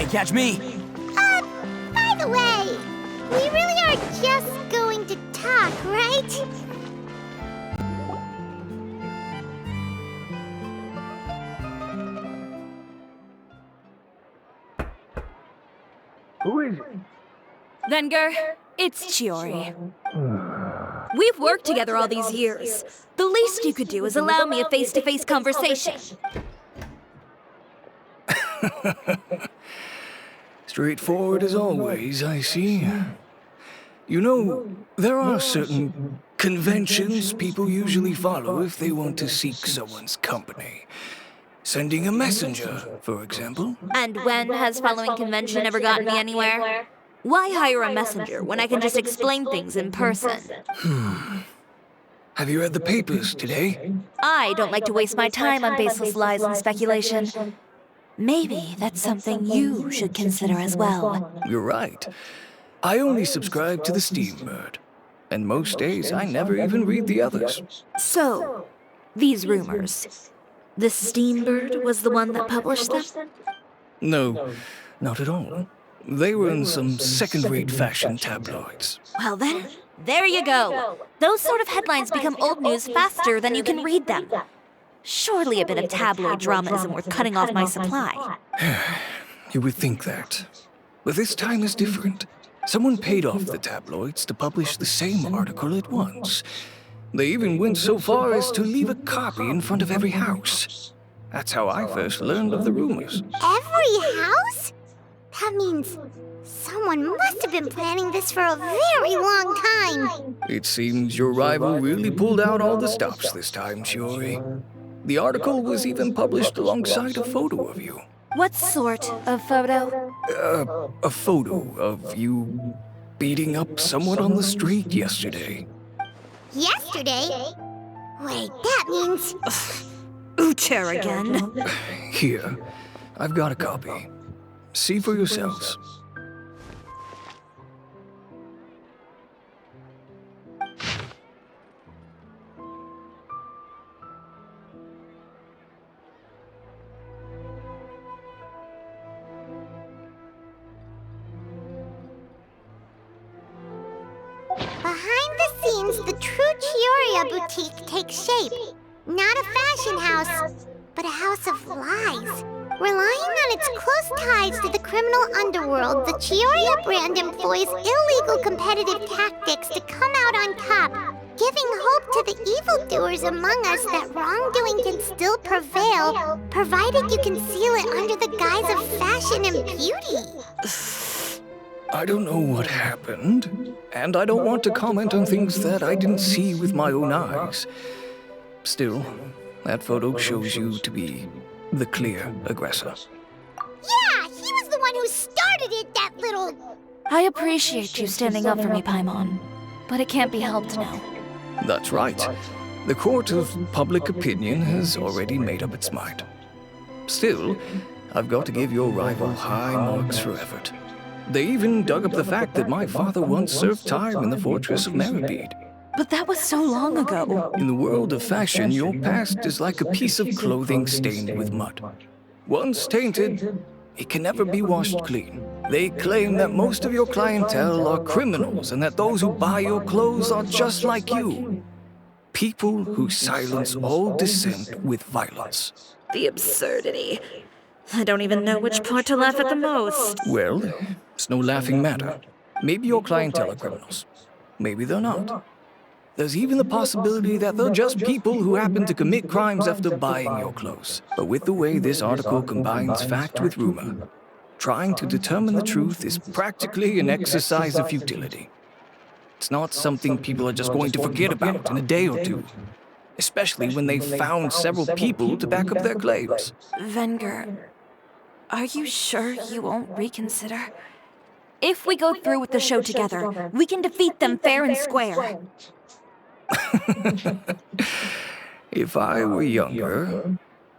catch me. By the way, we really are just going to talk, right? Who is it? Venger, it's Chyiori. We've worked together all these years. The least you could do is allow me a face-to-face conversation. Straightforward as always, I see. You know, there are certain conventions people usually follow if they want to seek someone's company. Sending a messenger, for example. And when has following convention ever gotten me anywhere? Why hire a messenger when I can just explain things in person? Have you read the papers today? I don't like to waste my time on baseless lies and speculation. Maybe that's something you should consider as well. You're right. I only subscribe to the Steambird. And most days, I never even read the others. So, these rumors. The Steambird was the one that published them? No, not at all. They were in some second-rate fashion tabloids. Well then, there you go. Those sort of headlines become old news faster than you can read them. Surely a bit of tabloid drama isn't worth cutting off my supply. You would think that. But this time is different. Someone paid off the tabloids to publish the same article at once. They even went so far as to leave a copy in front of every house. That's how I first learned of the rumors. Every house? That means someone must have been planning this for a very long time. It seems your rival really pulled out all the stops this time, Chyiori. The article was even published alongside a photo of you. What sort of photo? A photo of you beating up someone on the street yesterday. Yesterday? Wait, that means... Ucher again. Here, I've got a copy. See for yourselves. Behind the scenes, the true Chyiori boutique takes shape. Not a fashion house, but a house of lies. Relying on its close ties to the criminal underworld, the Chyiori brand employs illegal competitive tactics to come out on top, giving hope to the evildoers among us that wrongdoing can still prevail, provided you conceal it under the guise of fashion and beauty. I don't know what happened, and I don't want to comment on things that I didn't see with my own eyes. Still, that photo shows you to be the clear aggressor. Yeah, he was the one who started it, that little... I appreciate you standing up for me, Paimon, but it can't be helped now. That's right. The court of public opinion has already made up its mind. Still, I've got to give your rival high marks for effort. They even dug up the fact that my father once served time in the fortress of Meribede. But that was so long ago. In the world of fashion, your past is like a piece of clothing stained with mud. Once tainted, it can never be washed clean. They claim that most of your clientele are criminals and that those who buy your clothes are just like you. People who silence all dissent with violence. The absurdity. I don't even know which part to laugh at the most. Well, it's no laughing matter. Maybe your clientele are criminals. Maybe they're not. There's even the possibility that they're just people who happen to commit crimes after buying your clothes. But with the way this article combines fact with rumor, trying to determine the truth is practically an exercise of futility. It's not something people are just going to forget about in a day or two, especially when they've found several people to back up their claims. Venger, are you sure you won't reconsider? If we go through with the show together, we can defeat them fair and square. If I were younger,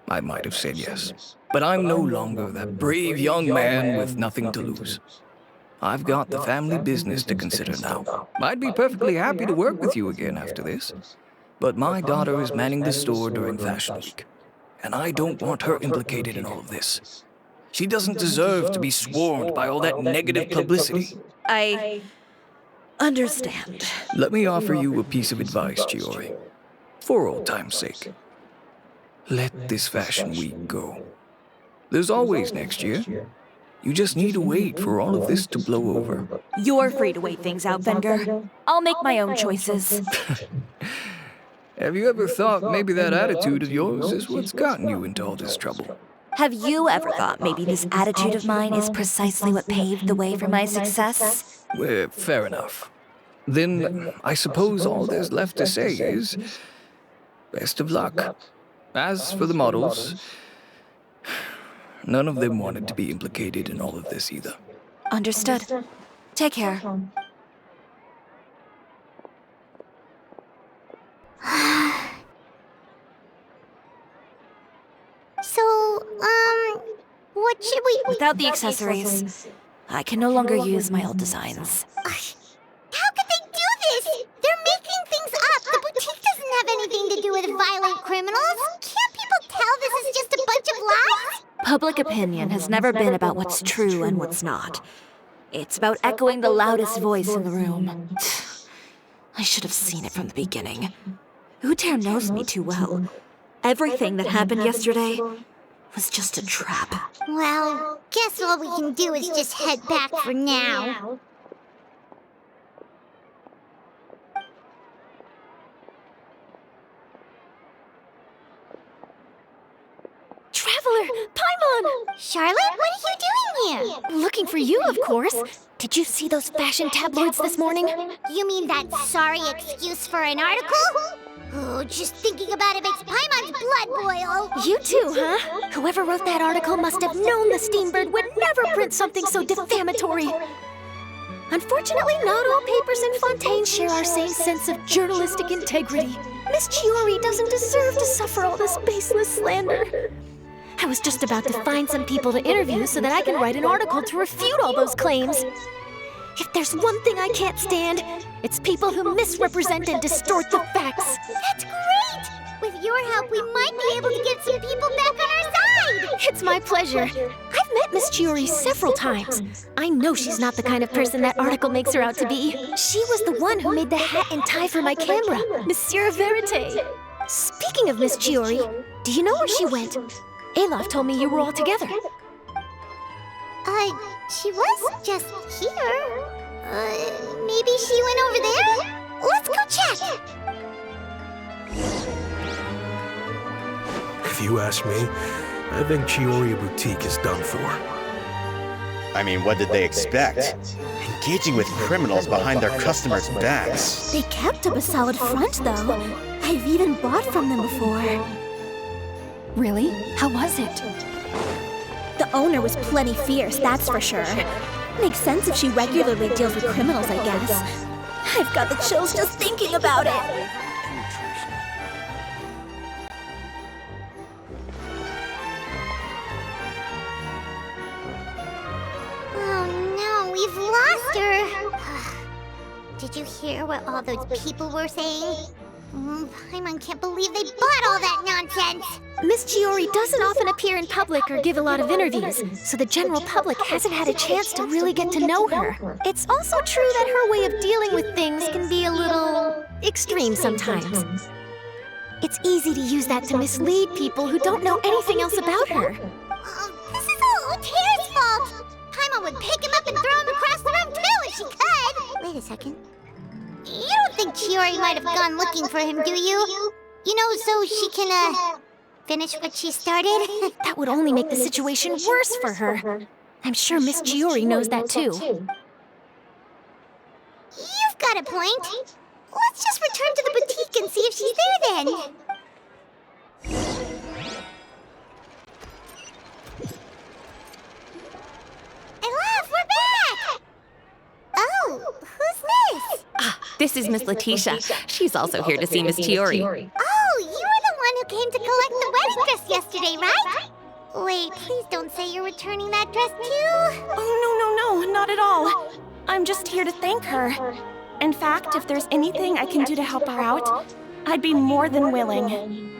I might have said yes. But I'm no longer that brave young man with nothing to lose. I've got the family business to consider now. I'd be perfectly happy to work with you again after this. But my daughter is manning the store during Fashion Week, and I don't want her implicated in all of this. She doesn't deserve to be swarmed by all that negative publicity. I understand. Let me offer you a piece of advice, Chyiori. For old time's sake. Let this fashion week go. There's always next year. You just need to wait for all of this to blow over. You're free to wait things out, Venger. I'll make my own choices. Have you ever thought maybe that attitude of yours is what's gotten you into all this trouble? Have you ever thought maybe this attitude of mine is precisely what paved the way for my success? Fair enough. Then I suppose all there's left to say is, best of luck. As for the models, none of them wanted to be implicated in all of this either. Understood. Take care. So, what should we... Without the accessories, I can no longer use my old designs. How could they do this? They're making things up. The boutique doesn't have anything to do with violent criminals. Can't people tell this is just a bunch of lies? Public opinion has never been about what's true and what's not. It's about echoing the loudest voice in the room. I should have seen it from the beginning. Uter knows me too well. Everything that happened yesterday was just a trap. Well, guess all we can do is just head back for now. Traveler! Paimon! Charlotte, what are you doing here? Looking for you, of course. Did you see those fashion tabloids this morning? You mean that sorry excuse for an article? Oh, just thinking about it makes Paimon's blood boil. You too, huh? Whoever wrote that article must have known the Steambird would never print something so defamatory. Unfortunately, not all papers in Fontaine share our same sense of journalistic integrity. Miss Chyiori doesn't deserve to suffer all this baseless slander. I was just about to find some people to interview so that I can write an article to refute all those claims. If there's one thing I can't stand, it's people who misrepresent and distort the facts. That's great! With your help, we might be able to get some people back on our side! It's my pleasure. I've met Miss Chyiori several times. I know she's not the kind of person that article makes her out to be. She was the one who made the hat and tie for my camera, Monsieur Verite. Speaking of Miss Chyiori, do you know where she went? Alof told me you were all together. She was just here. Maybe she went over there? Let's go check! If you ask me, I think Chyiori Boutique is done for. I mean, what did they expect? Engaging with criminals behind their customers' backs. They kept up a solid front, though. I've even bought from them before. Really? How was it? The owner was plenty fierce, that's for sure. Makes sense if she regularly deals with criminals, I guess. I've got the chills just thinking about it. Oh no, we've lost her. Did you hear what all those people were saying? Paimon can't believe they bought all that nonsense! Miss Chyiori doesn't often appear in public or give a lot of interviews, so the general public hasn't had a chance to really get to know her. It's also true that her way of dealing with things can be a little extreme sometimes. It's easy to use that to mislead people who don't know anything else about her. This is all Uter's fault! Paimon would pick him up and throw him across the room too if she could! Wait a second. You don't think Chyiori might have gone looking for him, do you? You know, so she can, finish what she started? That would only make the situation worse for her. I'm sure Miss Chyiori knows that too. You've got a point. Let's just return to the boutique and see if she's there then. Alof, we're back! Oh, who's this? This is Miss Letitia. She's also here to see Miss Chyiori. Oh, you were the one who came to collect the wedding dress yesterday, right? Wait, please don't say you're returning that dress too. Oh, no, not at all. I'm just here to thank her. In fact, if there's anything I can do to help her out, I'd be more than willing.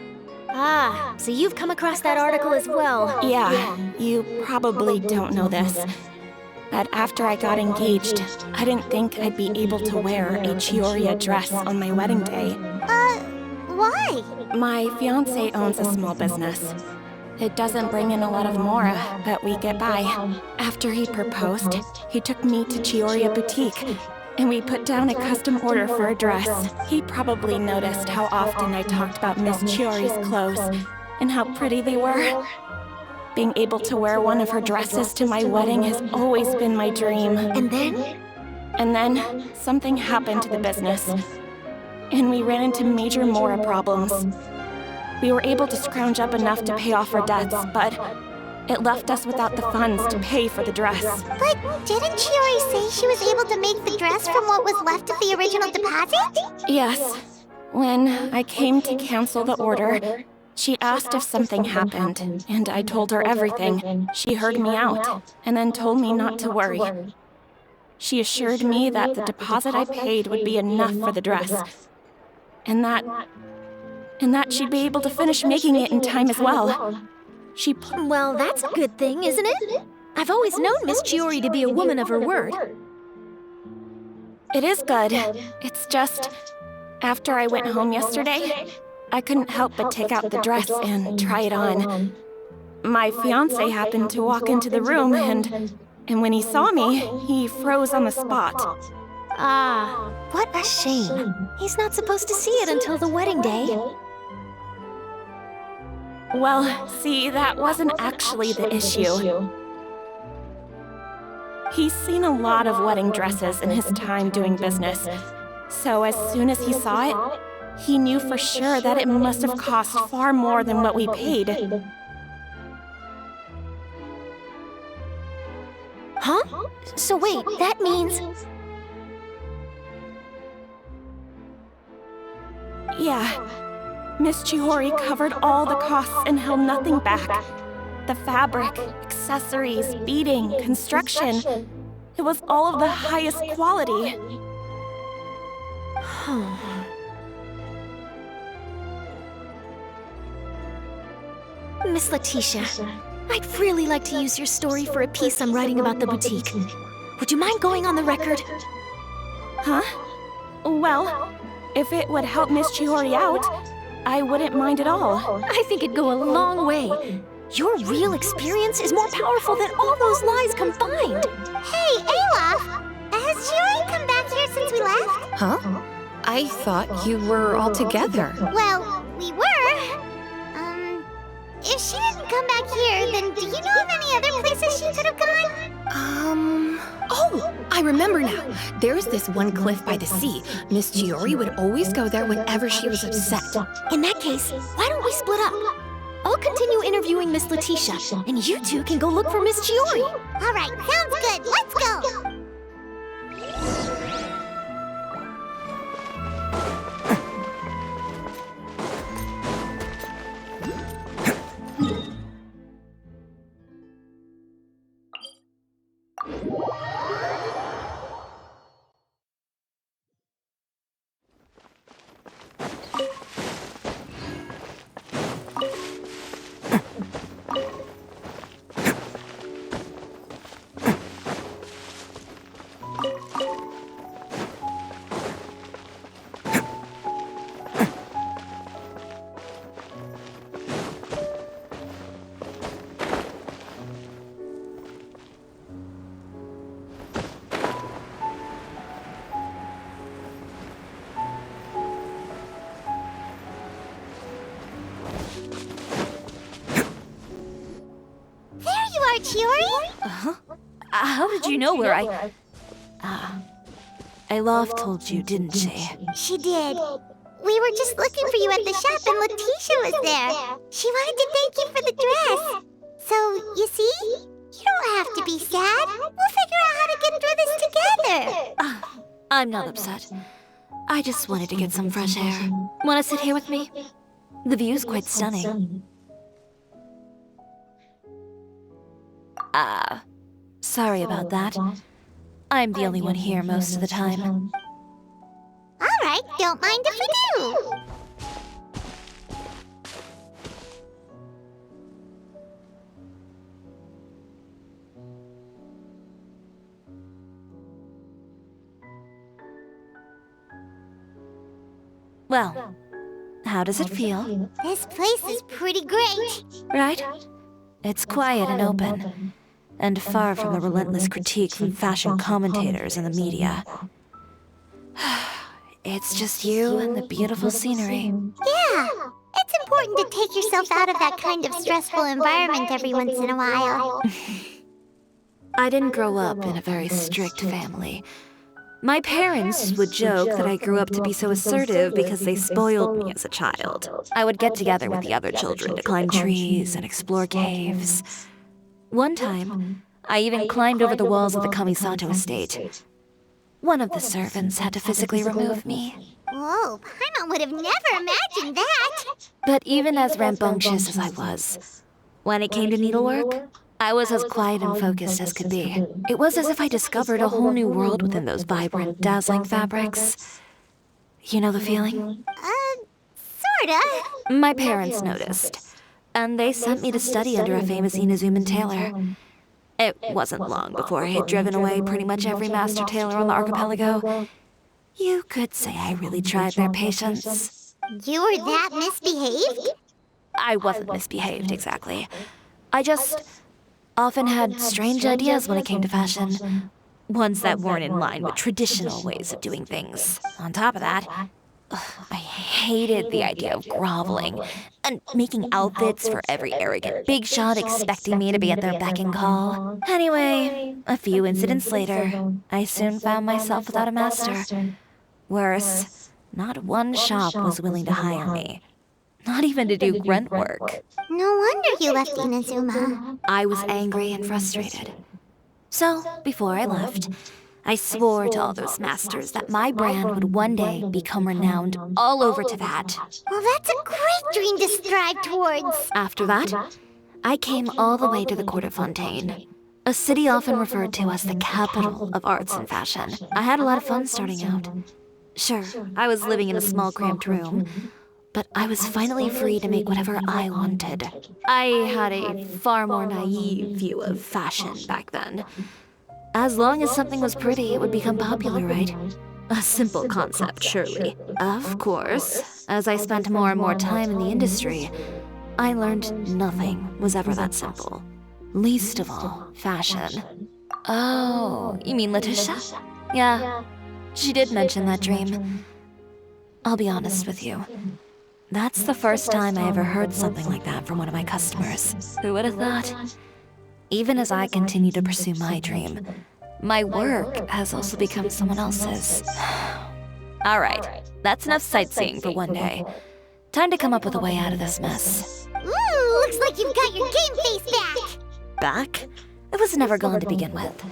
Ah, so you've come across that article as well. Yeah, you probably don't know this. But after I got engaged, I didn't think I'd be able to wear a Chyiori dress on my wedding day. Why? My fiancé owns a small business. It doesn't bring in a lot of mora, but we get by. After he proposed, he took me to Chyiori Boutique, and we put down a custom order for a dress. He probably noticed how often I talked about Miss Chyiori's clothes and how pretty they were. Being able to wear one of her dresses to my wedding has always been my dream. And then? And then, something happened to the business, and we ran into major mora problems. We were able to scrounge up enough to pay off our debts, but it left us without the funds to pay for the dress. But didn't Chyiori say she was able to make the dress from what was left of the original deposit? Yes. When I came to cancel the order, she asked if something happened, and I told her everything. She heard me out, and then told me not to worry. She assured me that the deposit I paid would be enough for the dress, and that she'd be able to finish making it in time as well. Well, that's a good thing, isn't it? I've always known Miss Chyiori to be a woman of her word. It is good. It's just, after I went home yesterday, I couldn't help but take out the dress and try it on. My fiancé happened to walk into the room, and when he saw me, he froze on the spot. Ah, what a shame. He's not supposed to see it until the wedding day. Well, see, that wasn't actually the issue. He's seen a lot of wedding dresses in his time doing business, so as soon as he saw it, he knew for sure that it must have cost far more than what we paid. Huh? So wait, that means... Yeah. Miss Chyiori covered all the costs and held nothing back. The fabric, accessories, beading, construction. It was all of the highest quality. Miss Letitia, I'd really like to use your story for a piece I'm writing about the boutique. Would you mind going on the record? Huh? Well, if it would help Miss Chyiori out, I wouldn't mind at all. I think it'd go a long way. Your real experience is more powerful than all those lies combined. Hey, Olaf! Has Chyiori come back here since we left? Huh? I thought you were all together. Well, we were. If she didn't come back here, then do you know of any other places she could have gone? Oh, I remember now. There's this one cliff by the sea. Miss Chyiori would always go there whenever she was upset. In that case, why don't we split up? I'll continue interviewing Miss Letitia, and you two can go look for Miss Chyiori. All right, sounds good. Let's go. Chyiori? How did you know where Olaf told you, didn't she? She did. We were just looking for you at the shop and Letitia was there. She wanted to thank you for the dress. So, you see? You don't have to be sad. We'll figure out how to get through this together. I'm not upset. I just wanted to get some fresh air. Want to sit here with me? The view's quite stunning. Sorry about that. I'm the only one here most of the time. All right, don't mind if we do. Well, how does it feel? This place is pretty great. Right? It's quiet and open, and far from the relentless critique from fashion commentators and the media. It's just you and the beautiful scenery. Yeah, it's important to take yourself out of that kind of stressful environment every once in a while. I didn't grow up in a very strict family. My parents would joke that I grew up to be so assertive because they spoiled me as a child. I would get together with the other children to climb trees and explore caves. One time, I even climbed over the walls of the Kamisato estate. One of the servants had to physically remove me. Whoa, Paimon would have never imagined that! But even as rambunctious as I was, when it came to needlework, I was as quiet and focused as could be. It was as if I discovered a whole new world within those vibrant, dazzling fabrics. You know the feeling? Sorta. My parents noticed, and they sent me to study under a famous Inazuman tailor. It wasn't long before I had driven away pretty much every master tailor on the archipelago. You could say I really tried their patience. You were that misbehaved? I wasn't misbehaved, exactly. I just often had strange ideas when it came to fashion. Ones that weren't in line with traditional ways of doing things. On top of that, I hated the idea of groveling and making outfits for every arrogant big shot expecting me to be at their beck and call. Anyway, a few incidents later, I soon found myself without a master. Worse, not one shop was willing to hire me. Not even to do grunt work. No wonder you left Inazuma. I was angry and frustrated. So, before I left, I swore to all those masters that my brand would one day become renowned all over Teyvat. Well, that's a great dream to strive towards. After that, I came all the way to the court of Fontaine, a city often referred to as the capital of arts and fashion. I had a lot of fun starting out. Sure, I was living in a small cramped room, but I was finally free to make whatever I wanted. I had a far more naive view of fashion back then. As long as something was pretty, it would become popular, right? A simple concept, surely. Of course, as I spent more and more time in the industry, I learned nothing was ever that simple. Least of all, fashion. Oh, you mean Letitia? Yeah, she did mention that dream. I'll be honest with you. That's the first time I ever heard something like that from one of my customers. Who would have thought? Even as I continue to pursue my dream, my work has also become someone else's. All right, that's enough sightseeing for one day. Time to come up with a way out of this mess. Ooh, looks like you've got your game face back. Back? It was never gone to begin with.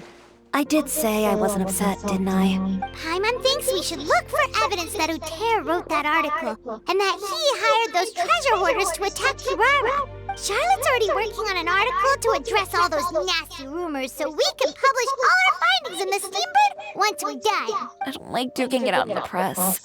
I did say I wasn't upset, didn't I? Paimon thinks we should look for evidence that Uter wrote that article, and that he hired those treasure hoarders to attack Kirara. Charlotte's already working on an article to address all those nasty rumors, so we can publish all our findings in the Steambird once we're done. I don't like duking it out in the press.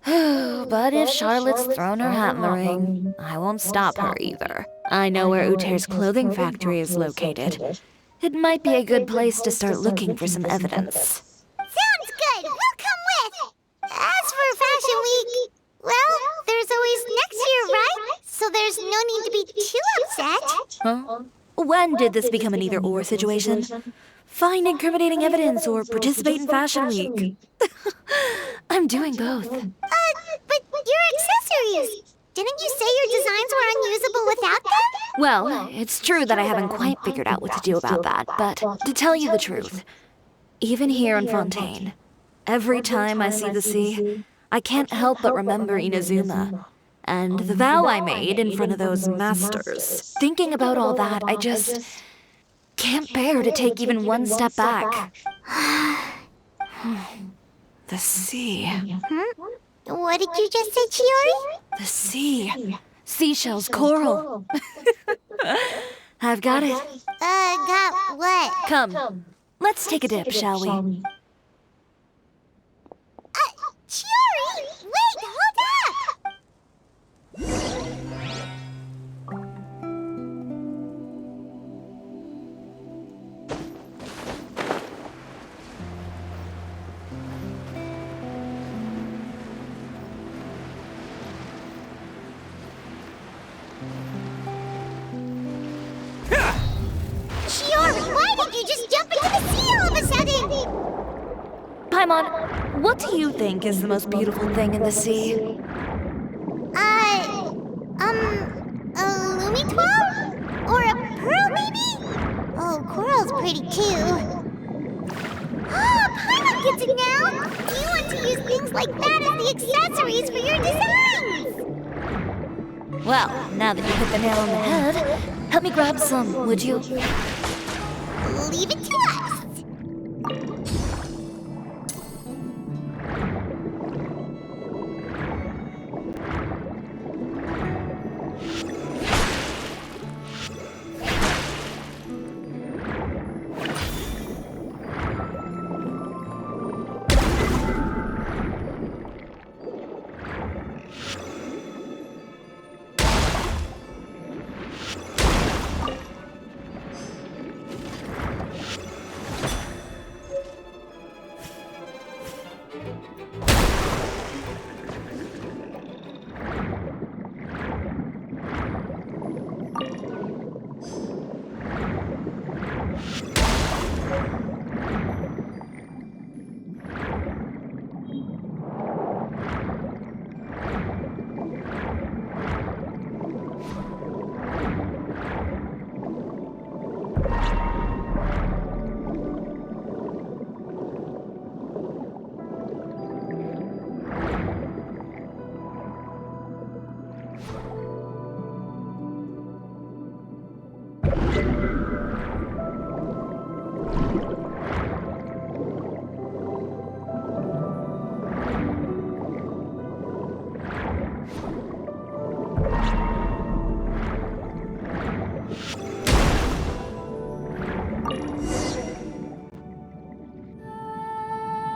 But if Charlotte's thrown her hat in the ring, I won't stop her either. I know where Uter's clothing factory is located. It might be a good place to start looking for some evidence. Sounds good. We'll come with. As for Fashion Week, well, there's always next year, right? So there's no need to be too upset. Huh? When did this become an either-or situation? Find incriminating evidence or participate in Fashion Week. I'm doing both. But your accessories. Didn't you say your designs were unusable without them? Well, it's true that I haven't quite figured out what to do about that, but to tell you the truth, even here in Fontaine, every time I see the sea, I can't help but remember Inazuma and the vow I made in front of those masters. Thinking about all that, I just can't bear to take even one step back. The sea. What did you just say, Chyiori? The sea. Seashells, coral. I've got it. Got what? Come, let's take a dip, shall we? Chyiori! Wait, hold up! can't you just jump into the sea all of a sudden? Paimon, what do you think is the most beautiful thing in the sea? A Lumitwal? Or a pearl, maybe? Oh, coral's pretty too. Oh, Paimon gets it now! You want to use things like that as the accessories for your designs! Well, now that you hit the nail on the head, help me grab some, would you? Leave it to us!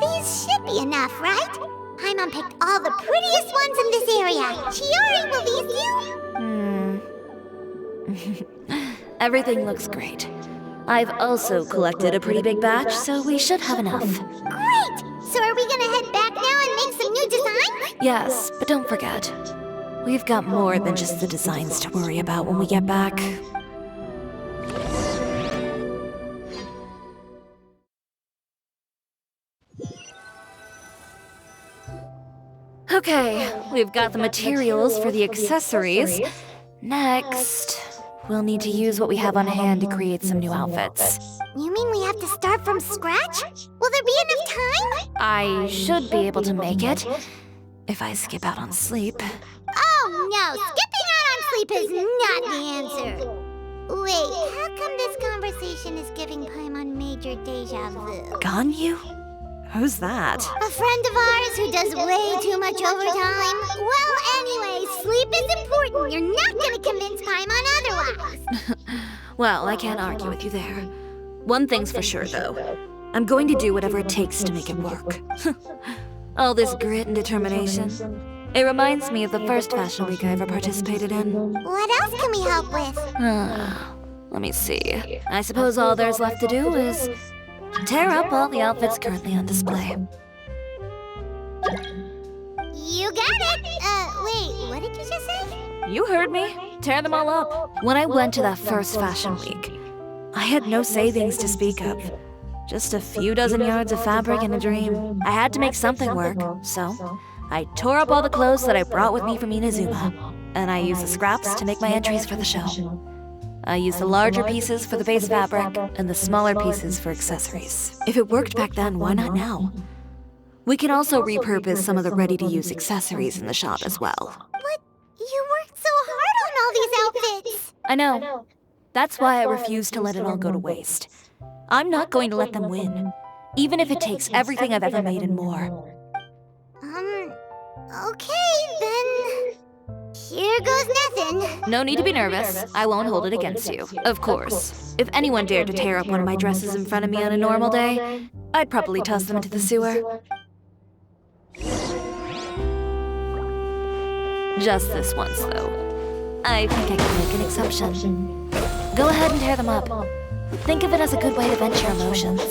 These should be enough, right? Paimon picked all the prettiest ones in this area. Chyiori, will these do? Everything looks great. I've also collected a pretty big batch, so we should have enough. Great! So are we gonna head back now and make some new designs? Yes, but don't forget, we've got more than just the designs to worry about when we get back. Okay, we've got the materials for the accessories. Next, we'll need to use what we have on hand to create some new outfits. You mean we have to start from scratch? Will there be enough time? I should be able to make it, if I skip out on sleep. Oh no, skipping out on sleep is not the answer. Wait, how come this conversation is giving Paimon major deja vu? Ganyu? Who's that? A friend of ours who does way too much overtime. Well, anyway, sleep is important. You're not gonna convince Paimon otherwise. Well, I can't argue with you there. One thing's for sure, though. I'm going to do whatever it takes to make it work. All this grit and determination. It reminds me of the first fashion week I ever participated in. What else can we help with? Let me see. I suppose all there's left to do is tear up all the outfits currently on display. You got it! Wait, what did you just say? You heard me. Tear them all up. When I went to that first fashion week, I had no savings to speak of. Just a few dozen yards of fabric and a dream. I had to make something work, so I tore up all the clothes that I brought with me from Inazuma, and I used the scraps to make my entries for the show. I used the larger pieces for the base fabric and the smaller pieces for accessories. If it worked back then, why not now? We can also repurpose some of the ready-to-use accessories in the shop as well. But you worked so hard on all these outfits! I know. That's why I refuse to let it all go to waste. I'm not going to let them win, even if it takes everything I've ever made and more. Okay, then... Here goes nothing. No need to be nervous. I won't hold it against you. Of course. If anyone dared to tear up one of my dresses in front of me on a normal day, I'd probably toss them into the sewer. Just this once, though. I think I can make an exception. Go ahead and tear them up. Think of it as a good way to vent your emotions.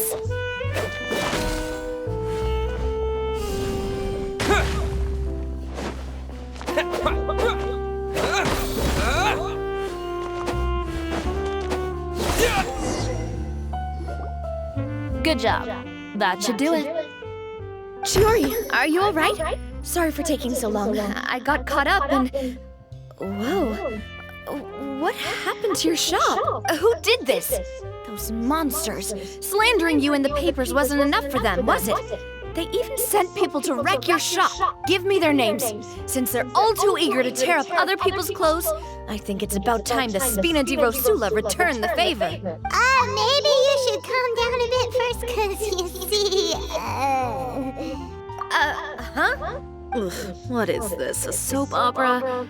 Good job. That should do it. Chyiori, are you alright? Sorry for taking so long. I got caught up and... Whoa. What happened to your shop? Who did this? Those monsters. Slandering you in the papers wasn't enough for them, was it? They even sent people to wreck your shop. Give me their names. Since they're all too eager to tear up other people's clothes, I think it's about time the Spina di Rosula return the favor. Maybe you should calm down a bit first, cause you see, Huh? What is this, a soap opera?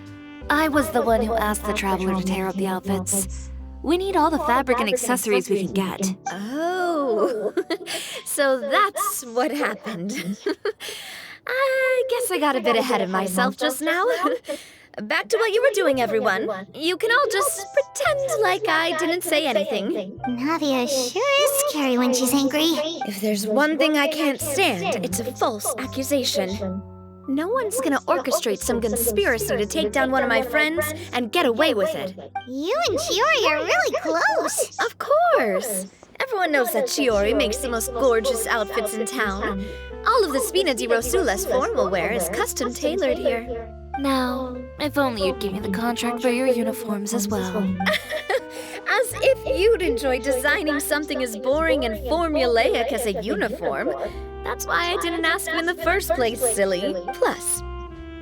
I was the one who asked the traveler to tear up the outfits. We need all the fabric and accessories we can get. Oh, so that's what happened. I guess I got a bit ahead of myself just now. Back to what you were doing, everyone. You can all just pretend like I didn't say anything. Navia sure is scary when she's angry. If there's one thing I can't stand, it's a false accusation. No one's gonna orchestrate some conspiracy to take down one of my friends and get away with it. You and Chyiori are really close. Of course! Everyone knows that Chyiori makes the most gorgeous outfits in town. All of the Spina di Rosula's formal wear is custom tailored here. Now, if only you'd give me the contract for your uniforms as well. As if you'd enjoy designing something as boring and formulaic as a uniform. That's why I didn't ask you in the first place, silly. Plus,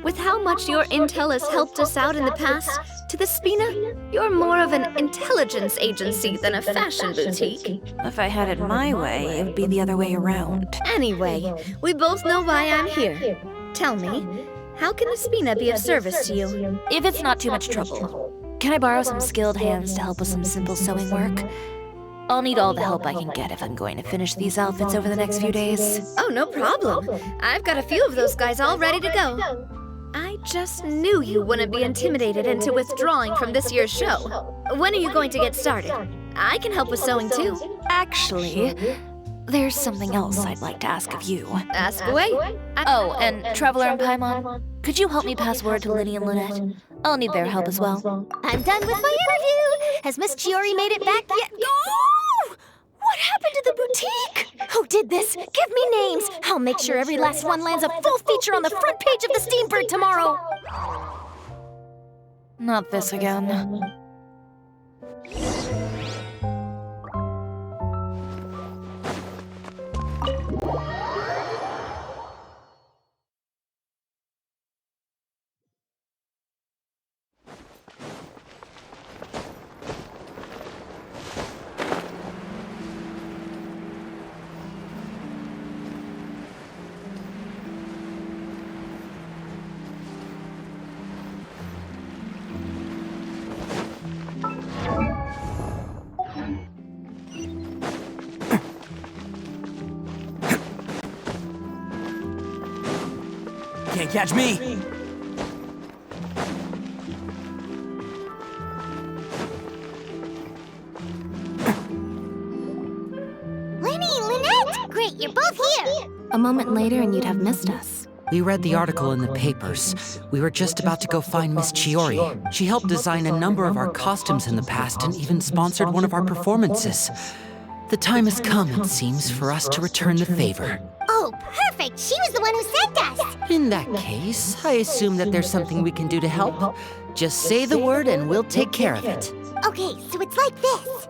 with how much your intel has helped us out in the past, to the Spina, you're more of an intelligence agency than a fashion boutique. If I had it my way, it would be the other way around. Anyway, we both know why I'm here. Tell me, how can the Spina be of service to you? If it's not too much trouble, can I borrow some skilled hands to help with some simple sewing work? I'll need all the help I can get if I'm going to finish these outfits over the next few days. Oh, no problem. I've got a few of those guys all ready to go. I just knew you wouldn't be intimidated into withdrawing from this year's show. When are you going to get started? I can help with sewing too. Actually, there's something else I'd like to ask of you. Ask away. Oh, and Traveler and Paimon, could you help me pass word to Linny and Lynette? I'll need their help as well. I'm done with my interview. Has Miss Chyiori made it back yet? Oh! What happened to the boutique? Who did this? Give me names. I'll make sure every last one lands a full feature on the front page of the Steambird tomorrow. Not this again. Can't catch me! Lenny, Lynette! Great, you're both here! A moment later and you'd have missed us. We read the article in the papers. We were just about to go find Miss Chyiori. She helped design a number of our costumes in the past and even sponsored one of our performances. The time has come, it seems, for us to return the favor. Oh, perfect! She was the one who sent us! In that case, I assume that there's something we can do to help. Just say the word and we'll take care of it. Okay, so it's like this.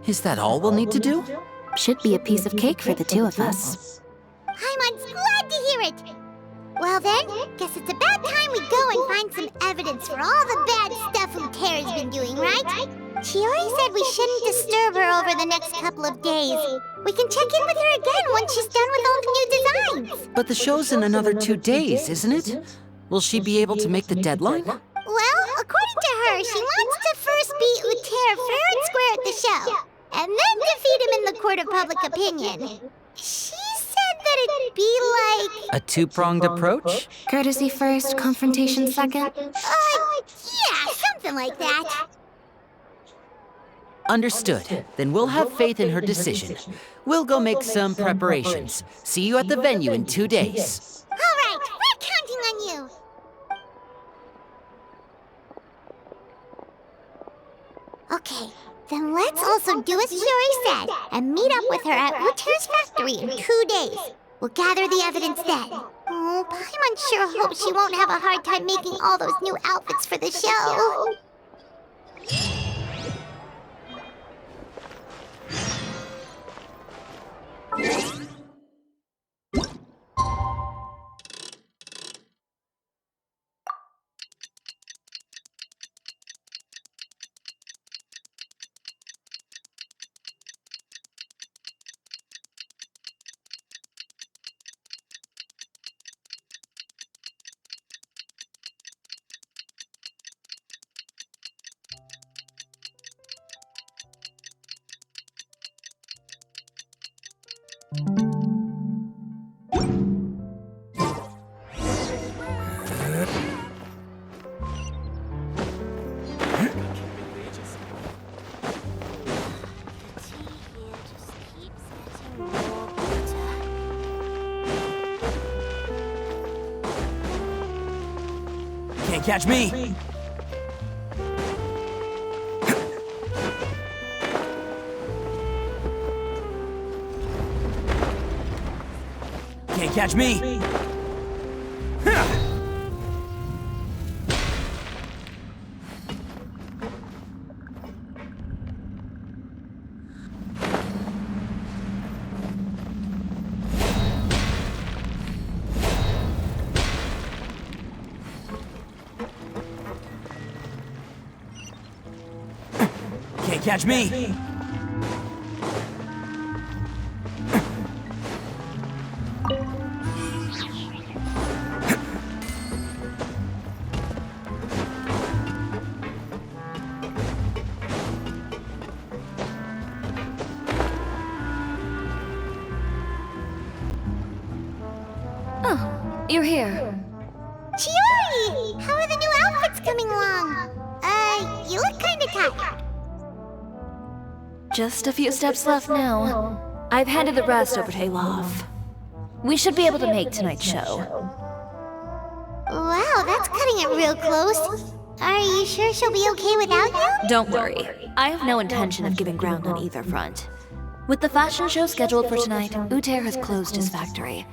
Is that all we'll need to do? Should be a piece of cake for the two of us. Paimon's glad to hear it! Well then, guess it's about time we go and find some evidence for all the bad stuff Utera's been doing, right? Chyiori said we shouldn't disturb her over the next couple of days. We can check in with her again once she's done with all the new designs. But the show's in another 2 days, isn't it? Will she be able to make the deadline? Well, according to her, she wants to first beat Utera fair and square at the show, and then defeat him in the court of public opinion. She said that it'd be like... A two-pronged approach? Courtesy first, confrontation second? Yeah, something like that. Understood. Then we'll have faith in her decision. We'll go make some preparations. See you at the venue in 2 days. All right, we're counting on you. Okay, Then let's also do as Chyiori said, and meet up with her at Uter's factory in 2 days. We'll gather the evidence then. Oh, Paimon sure hopes she won't have a hard time making all those new outfits for the show. Can't catch me! Can't catch me! Can't catch me! Oh, you're here. Chyiori! How are the new outfits coming along? You look kinda tired. Just a few steps left now. I've handed the rest over to Alof. We should be able to make tonight's show. Wow, that's cutting it real close. Are you sure she'll be okay without you? Don't worry. I have no intention of giving ground on either front. With the fashion show scheduled for tonight, Uter has closed his factory.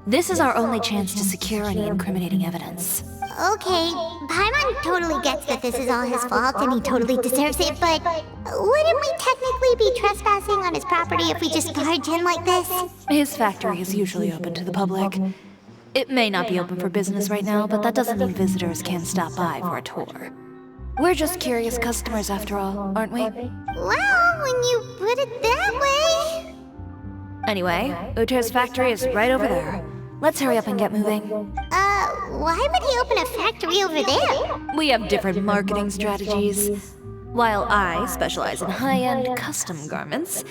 This is our only chance to secure any incriminating evidence. Okay, Paimon totally gets that this is all his fault and he totally deserves it, but wouldn't we technically be trespassing on his property if we just barge in like this? His factory is usually open to the public. It may not be open for business right now, but that doesn't mean visitors can't stop by for a tour. We're just curious customers after all, aren't we? Well, when you put it that way... Anyway, Uter's factory is right over there. Let's hurry up and get moving. Why would he open a factory over there? We have different marketing strategies. While I specialize in high-end custom garments,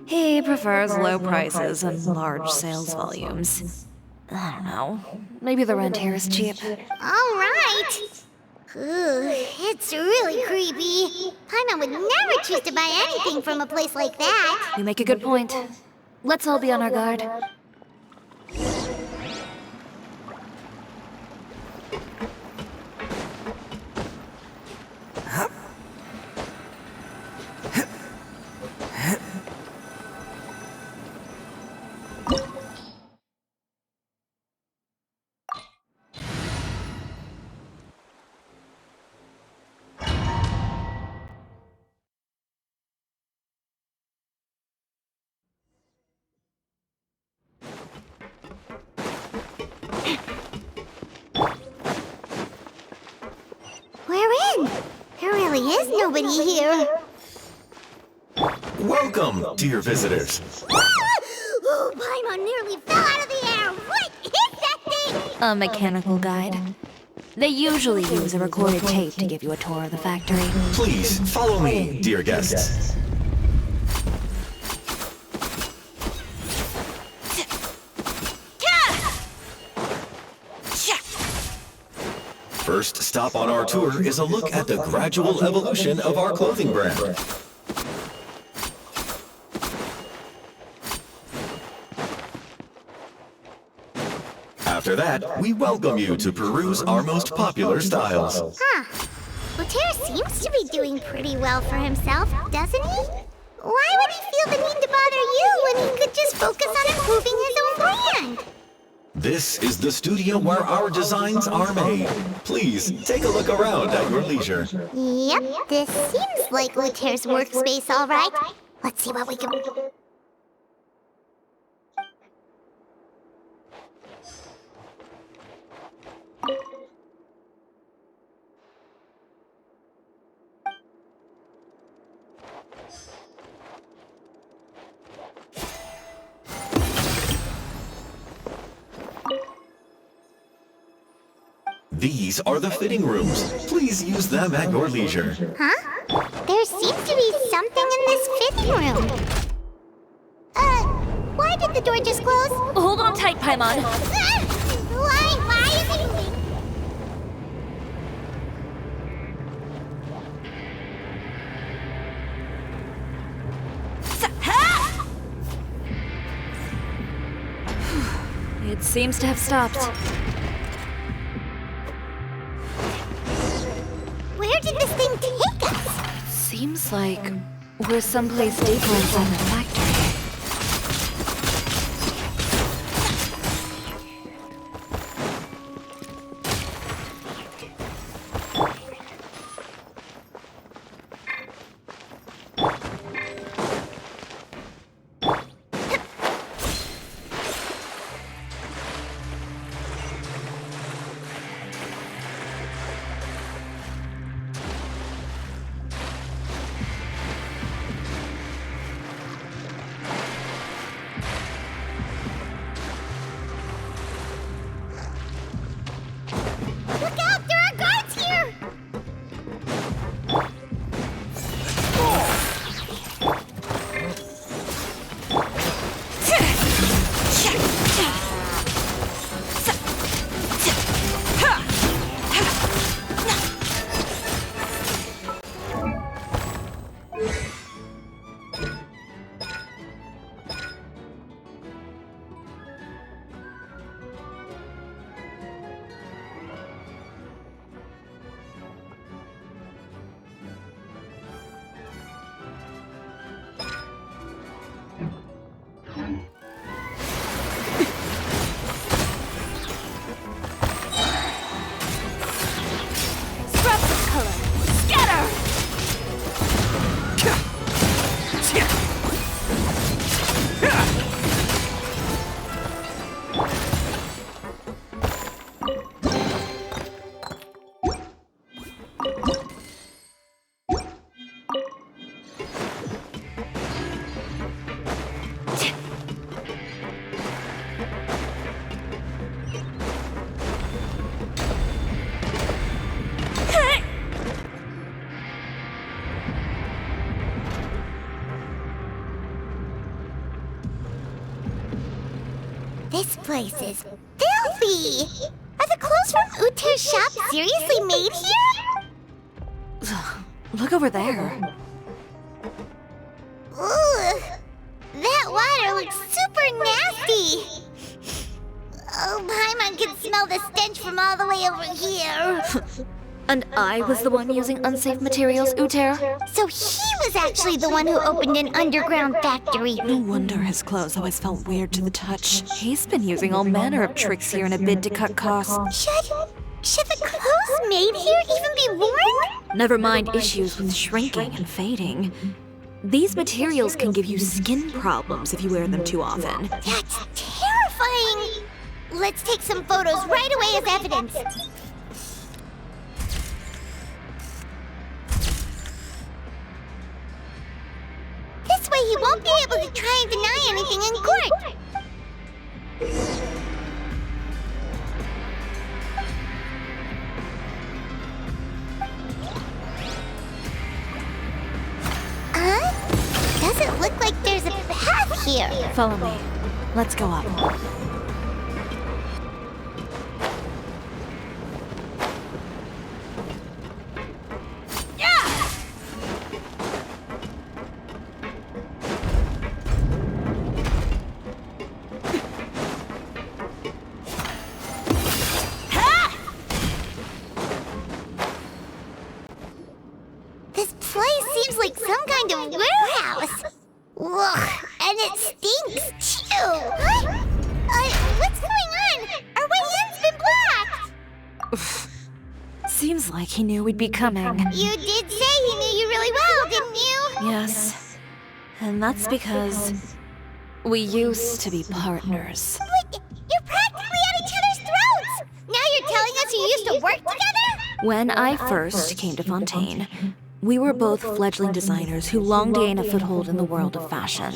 he prefers low prices and large sales volumes. I don't know. Maybe the rent here is cheap. Alright! It's really creepy. Paimon would never choose to buy anything from a place like that. You make a good point. Let's all be on our guard. There really is nobody here. Welcome, dear visitors. Oh, Paimon nearly fell out of the air. What is that thing? A mechanical guide. They usually use a recorded tape to give you a tour of the factory. Please, follow me, dear guests. First stop on our tour is a look at the gradual evolution of our clothing brand. After that, we welcome you to peruse our most popular styles. Huh. Uter Uter seems to be doing pretty well for himself, doesn't he? Why would he feel the need to bother you when he could just focus on improving his own brand? This is the studio where our designs are made. Please take a look around at your leisure. Yep, this seems like Uter's workspace, all right. Let's see what we can... These are the fitting rooms. Please use them at your leisure. Huh? There seems to be something in this fitting room. Why did the door just close? Hold on tight, Paimon. Why is it... It seems to have stopped. Where did this thing take us? Seems like we're someplace deeper inside the factory. Look out! There are guards here! This place is filthy! Are the clothes from Uter's shop seriously made here? Look over there. Ooh, that water looks super nasty! Oh, Paimon can smell the stench from all the way over here. And I was the one using unsafe materials, Uter? So he was actually the one who opened an underground factory. No wonder his clothes always felt weird to the touch. He's been using all manner of tricks here in a bid to cut costs. Should the clothes made here even be worn? Never mind issues with shrinking and fading. These materials can give you skin problems if you wear them too often. That's terrifying! Let's take some photos right away as evidence. This way he won't be able to try and deny anything in court. Doesn't look like there's a path here. Follow me. Let's go up. stinks, too. What? What's going on? Our way in's been blocked. Seems like he knew we'd be coming. You did say he knew you really well, didn't you? Yes. And that's because we used to be partners. But you're practically at each other's throats. Now you're telling us you used to work together? When I first came to Fontaine, we were both fledgling designers who longed to gain a foothold in the world of fashion.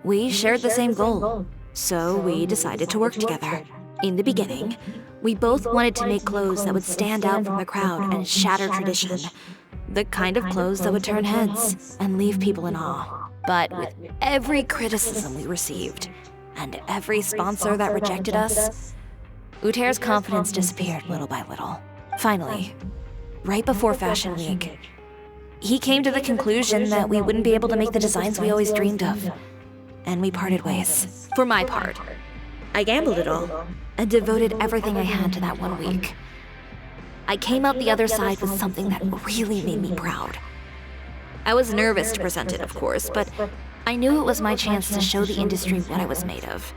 We shared the same goal, so we decided to work together. In the beginning, we both wanted to make clothes that would stand out from the crowd and shatter tradition. The kind of clothes that would turn heads and leave people in awe. But with every criticism we received, and every sponsor that rejected us, Uter's confidence disappeared little by little. Finally, right before Fashion Week, he came to the conclusion that we wouldn't be able to make the designs we always dreamed of. And we parted ways. For my part, I gambled it all and devoted everything I had to that 1 week. I came out the other side with something that really made me proud. I was nervous to present it, of course, but I knew it was my chance to show the industry what I was made of.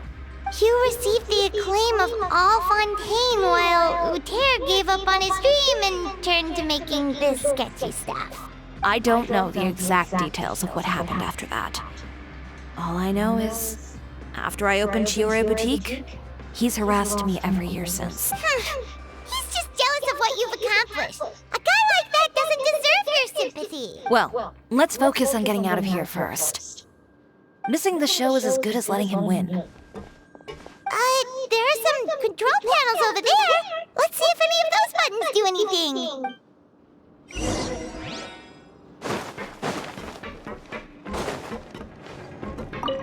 You received the acclaim of all Fontaine while Uter gave up on his dream and turned to making this sketchy stuff. I don't know the exact details of what happened after that. All I know is, after I opened Chyiori Boutique, he's harassed me every year since. He's just jealous of what you've accomplished. A guy like that doesn't deserve your sympathy. Well, let's focus on getting out of here first. Missing the show is as good as letting him win. There are some control panels over there. Let's see if any of those buttons do anything.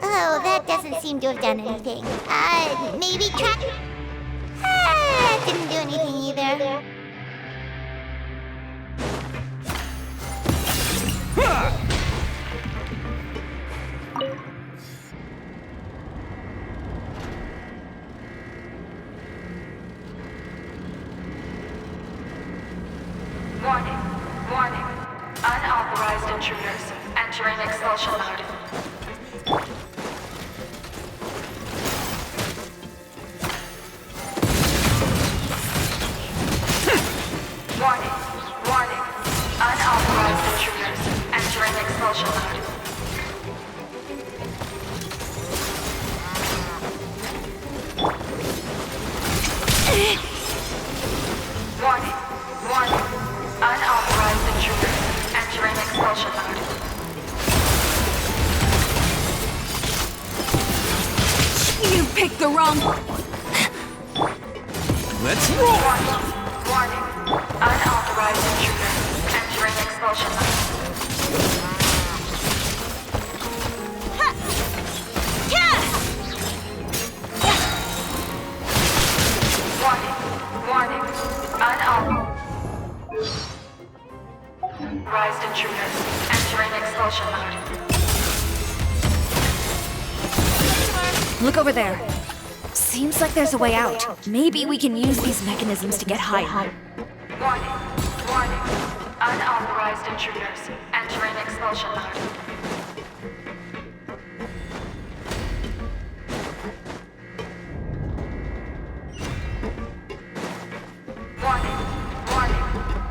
Oh, that doesn't seem to have done anything. Maybe track... that didn't do anything either. Warning, warning. Unauthorized intruders entering expulsion mode. Warning, warning. Unauthorized intruders entering expulsion mode. Warning, warning. Unauthorized intruders entering expulsion mode. You picked the wrong one. Let's roll! Warning, warning. Unauthorized intruders entering expulsion mode. Warning, warning. Unauthorized intruders entering expulsion mode. Look over there. Seems like there's a way out. Maybe we can use these mechanisms to get higher. Warning, warning. Unauthorized intruders entering expulsion mode. Warning, warning.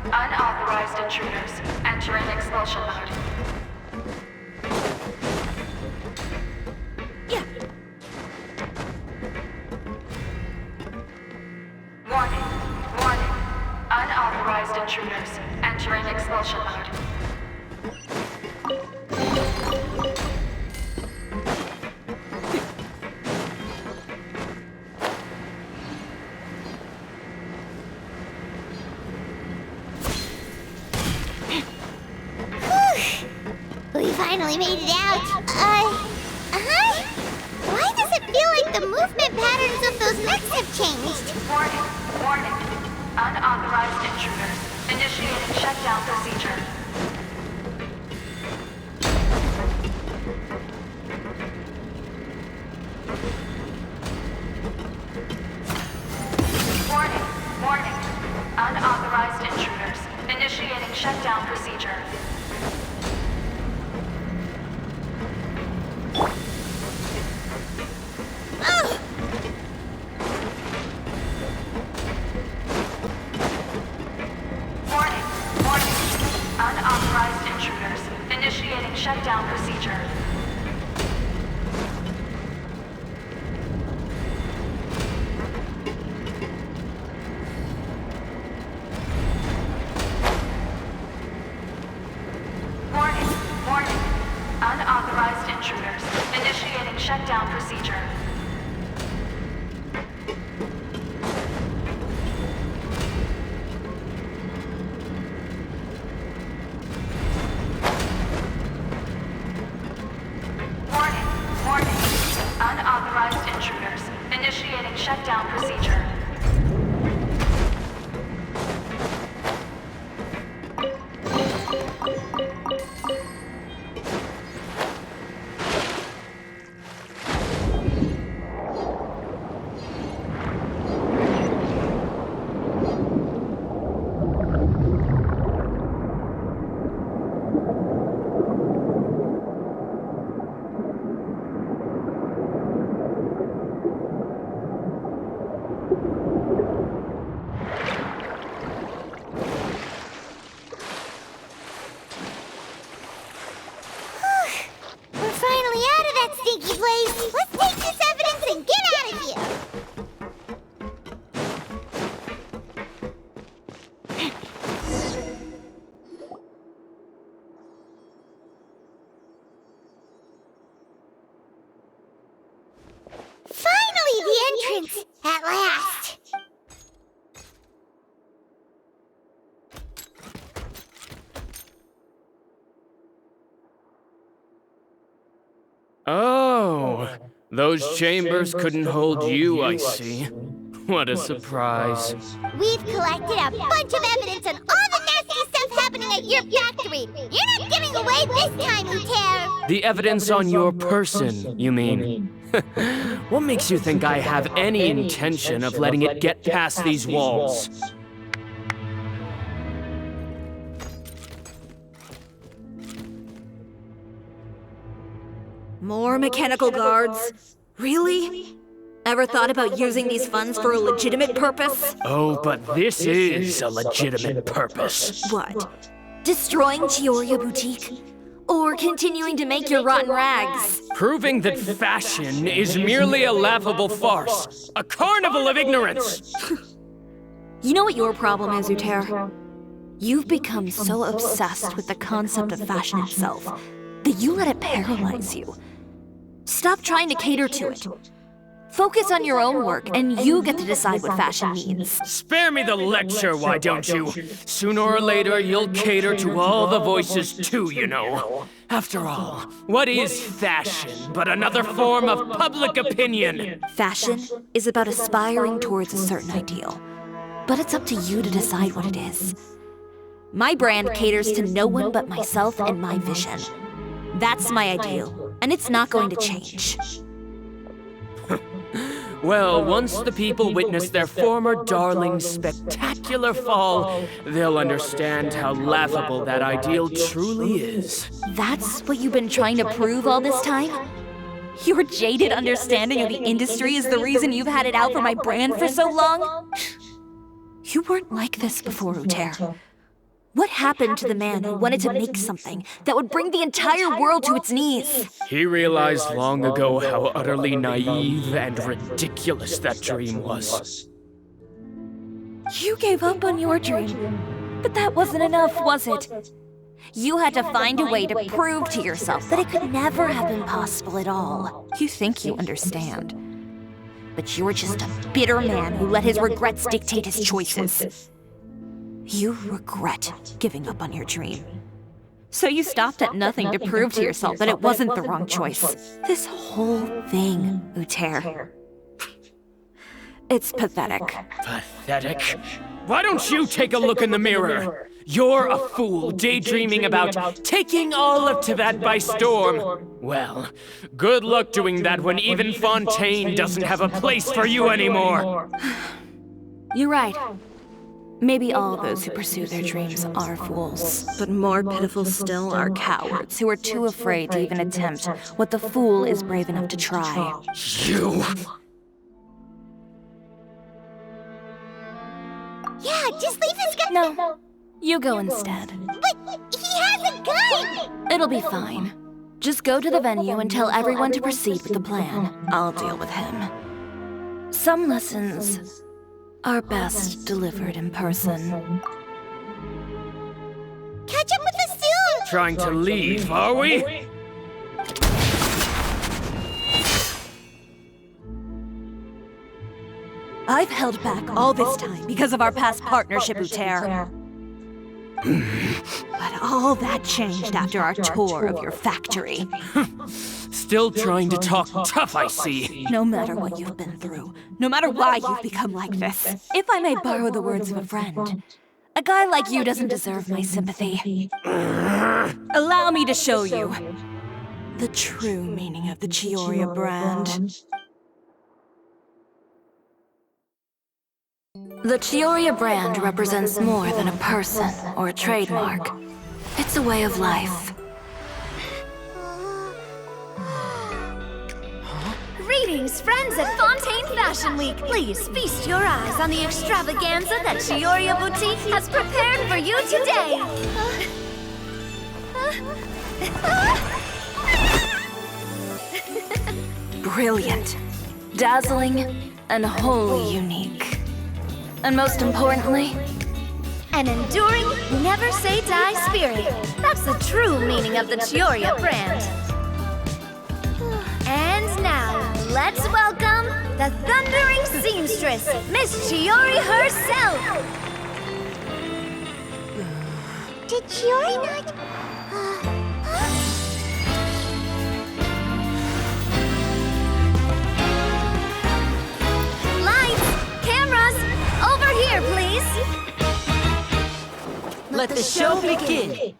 Unauthorized intruders entering expulsion mode. Yeah. Warning, warning. Unauthorized intruders entering expulsion mode. We finally made it out. Why does it feel like the movement patterns of those mechs have changed? Warning, warning. Unauthorized intruders initiating shutdown procedure. Warning, warning. Unauthorized intruders initiating shutdown procedure. procedure. Warning. Unauthorized intruders. Initiating shutdown procedure. We're finally out of that stinky place. Let's take this evidence and get out of here. Finally, the entrance! At last! Oh, those chambers couldn't hold you, I see. What a surprise. We've collected a bunch of evidence on all the nasty stuff happening at your factory. You're not getting away this time, Uter. The evidence on your person, you mean? What makes you think I have any intention of letting it get past these walls? More mechanical guards? Really? Ever thought about using these funds for a legitimate purpose? Oh, but this is a legitimate purpose. What? Destroying Chyiori Boutique? Or continuing to make your rotten rags? Proving that fashion is merely a laughable farce. A carnival of ignorance! You know what your problem is, Uter? You've become so obsessed with the concept of fashion itself that you let it paralyze you. Stop trying to cater to it. Focus on your own work, and you get to decide what fashion means. Spare me the lecture, why don't you? Sooner or later, you'll cater to all the voices too, you know. After all, what is fashion but another form of public opinion? Fashion is about aspiring towards a certain ideal. But it's up to you to decide what it is. My brand caters to no one but myself and my vision. That's my ideal, and it's not going to change. Well, once the people witness their former darling's spectacular fall, they'll understand how laughable that ideal truly is. That's what you've been trying to prove all this time? Your jaded understanding of the industry is the reason you've had it out for my brand for so long? You weren't like this before, Uter. What happened to the man who wanted to make something that would bring the entire world to its knees? He realized long ago how utterly naive and ridiculous that dream was. You gave up on your dream, but that wasn't enough, was it? You had to find a way to prove to yourself that it could never have been possible at all. You think you understand, but you're just a bitter man who let his regrets dictate his choices. You regret giving up on your dream. So you stopped at nothing to prove to yourself that it wasn't the wrong choice. This whole thing, Uter. It's pathetic. Pathetic? Why don't you take a look in the mirror? You're a fool daydreaming about taking all of Tibet by storm. Well, good luck doing that when even Fontaine doesn't have a place for you anymore. You're right. Maybe all those who pursue their dreams are fools, but more pitiful still are cowards who are too afraid to even attempt what the fool is brave enough to try. You! Yeah, just leave his gun. No, you go instead. But he has a gun! It'll be fine. Just go to the venue and tell everyone to proceed with the plan. I'll deal with him. Some lessons are best delivered in person. Catch up with us soon! Trying to leave, are we? I've held back all this time because of our past partnership, Uter. But all that changed after our tour of your factory. Still trying to talk tough, I see. No matter what you've been through, no matter why you've become like this, if I may borrow the words of a friend, a guy like you doesn't deserve my sympathy. Allow me to show you the true meaning of the Chyiori brand. The Chyiori brand represents more than a person or a trademark. It's a way of life. Greetings, friends at Fontaine Fashion Week. Please feast your eyes on the extravaganza that Chyiori Boutique has prepared for you today. Brilliant, dazzling, and wholly unique. And most importantly, An enduring, never-say-die spirit. That's the true meaning of the Chyiori brand. And now, let's welcome the thundering seamstress, Miss Chyiori herself! Did Chyiori not... Lights! Cameras! Over here, please! Let the show begin!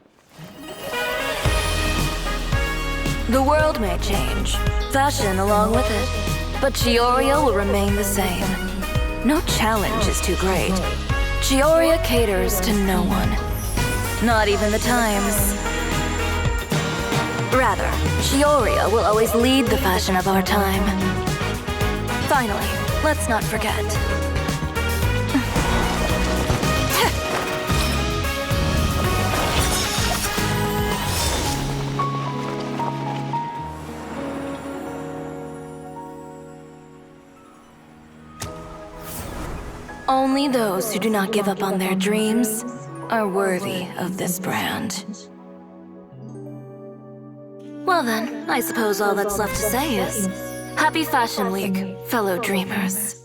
the world may change, fashion along with it, but Chyiori will remain the same. No challenge is too great. Chyiori caters to no one, not even the times. Rather, Chyiori will always lead the fashion of our time. Finally, let's not forget. Only those who do not give up on their dreams are worthy of this brand. Well then, I suppose all that's left to say is, Happy Fashion Week, fellow dreamers.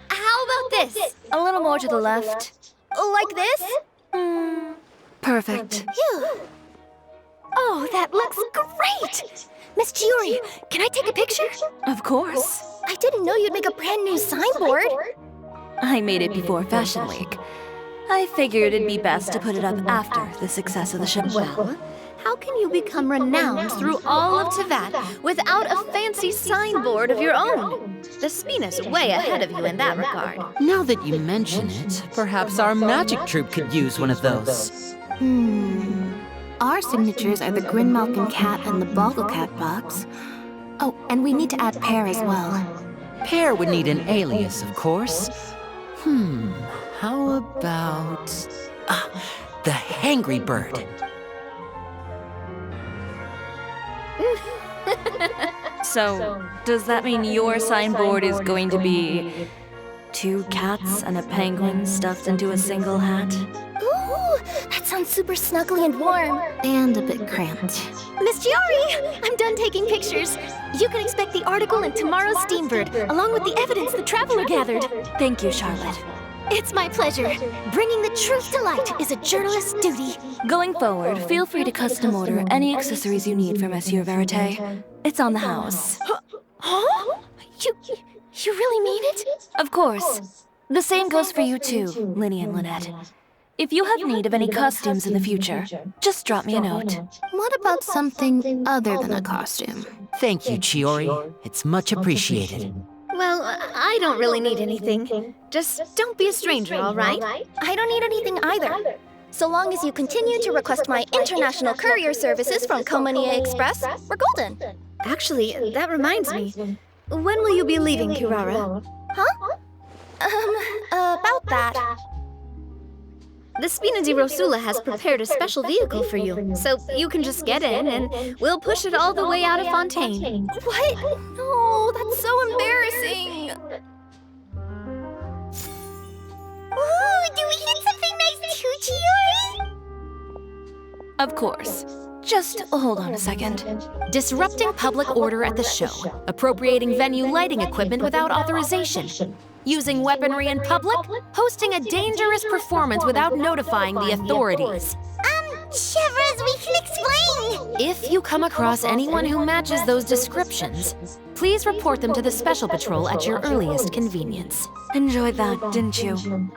How about this? A little more to the left. Like this? Perfect. Phew. Oh, that looks great! Miss Chyiori, can I take a picture? Of course. I didn't know you'd make a brand new signboard. I made it before Fashion Week. I figured it'd be best to put it up after the success of the show. Well, how can you become renowned through all of Teyvat without a fancy signboard of your own? The Spina's way ahead of you in that regard. Now that you mention it, perhaps our magic troupe could use one of those. Our signatures are the Grinmalkin cat and the Bogglecat box. Oh, and we need to add Pear as well. Pear would need an alias, of course. How about... the Hangry Bird. So, does that mean your signboard is going to be 2 cats and a penguin stuffed into a single hat? Ooh, that sounds super snuggly and warm. And a bit cramped. Miss Chyiori, I'm done taking pictures. You can expect the article in tomorrow's Steambird, along with the evidence the Traveler gathered. Thank you, Charlotte. It's my pleasure. Bringing the truth to light is a journalist's duty. Going forward, feel free to custom order any accessories you need for Monsieur Verite. It's on the house. Huh? You really mean it? Of course. The same goes for you too, Linny and Lynette. If you have need of any costumes in the future, just drop me a note. What about something other than a costume? Thank you, Chyiori. It's much appreciated. Well, I don't really need anything. Just don't be a stranger, all right? I don't need anything either. So long as you continue to request my international courier services from Komania Express, we're golden. Actually, that reminds me. When will you be leaving, Kirara? Huh? About that. The Spina di Rosula has prepared a special vehicle for you, so you can just get in and we'll push it all the way out of Fontaine. What? No, that's so embarrassing. Of course. Just hold on a second. Disrupting public order at the show, appropriating venue lighting equipment without authorization, using weaponry in public, hosting a dangerous performance without notifying the authorities. Chevras, we can explain! If you come across anyone who matches those descriptions, please report them to the Special Patrol at your earliest convenience. Enjoyed that, didn't you?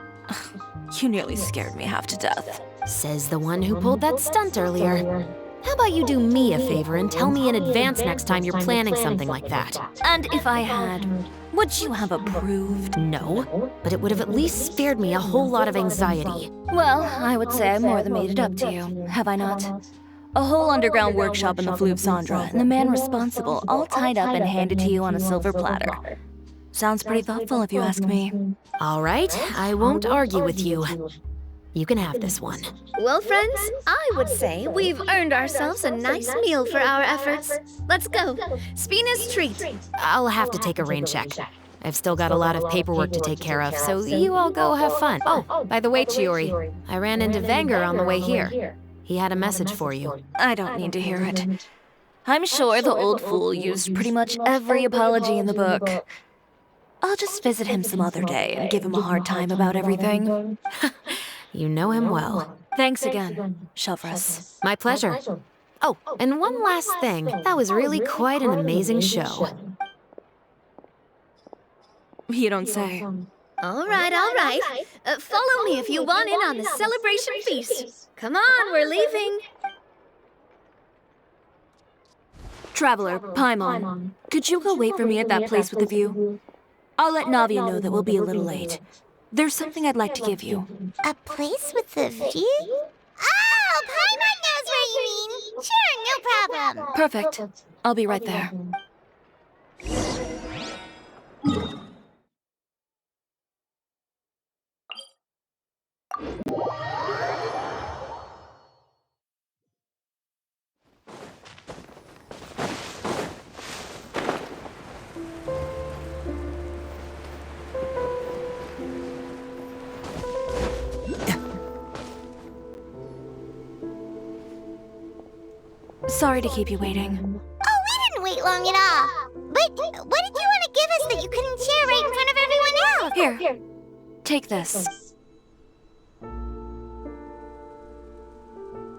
You nearly scared me half to death. Says the one who pulled that stunt earlier. How about you do me a favor and tell me in advance next time you're planning something like that? And if I had, would you have approved? No, but it would have at least spared me a whole lot of anxiety. Well, I would say I more than made it up to you, have I not? A whole underground workshop in the Fleuve Sandra, and the man responsible all tied up and handed to you on a silver platter. Sounds pretty thoughtful if you ask me. All right, I won't argue with you. You can have this one. Well, friends, I would say we've earned ourselves a nice meal for our efforts. Let's go. Spina's treat. I'll have to take a rain check. I've still got a lot of paperwork to take care of, so you all go have fun. Oh, by the way, Chyiori, I ran into Venger on the way here. He had a message for you. I don't need to hear it. I'm sure the old fool used pretty much every apology in the book. I'll just visit him some other day and give him a hard time about everything. You know him well. Thanks again, Chevras. My pleasure. Oh, and one last thing. That was really quite an amazing show. You don't say. All right. Follow me if you want in on the celebration feast. Come on, we're leaving. Traveler, Paimon, could you go wait for me at that place with the view? I'll let Navia know that we'll be a little late. There's something I'd like to give you. A place with a view? Oh, Paimon knows where you mean. Sure, no problem. Perfect. I'll be right there. Sorry to keep you waiting. Oh, we didn't wait long at all. But what did you want to give us that you couldn't share right in front of everyone else? Here. Take this.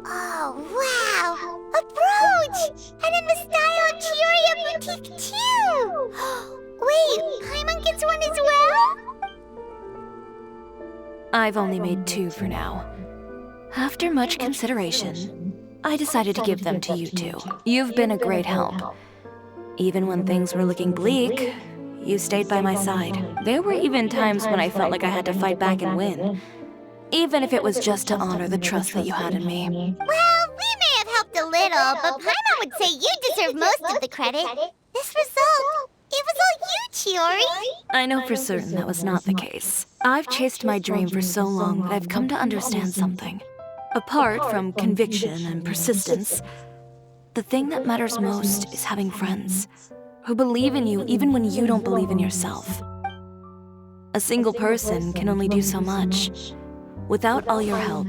Oh, wow! A brooch! And in the style of Chyiori Boutique, too! Wait, Paimon gets one as well? I've only made 2 for now. After much consideration, I decided to give them to you two. You've been a great help. Even when things were looking bleak, you stayed by my side. There were even times when I felt like I had to fight back and win. Even if it was just to honor the trust that you had in me. Well, we may have helped a little, but Paimon would say you deserve most of the credit. This result, it was all you, Chyiori. I know for certain that was not the case. I've chased my dream for so long that I've come to understand something. Apart from conviction and persistence, the thing that matters most is having friends who believe in you even when you don't believe in yourself. A single person can only do so much. Without all your help,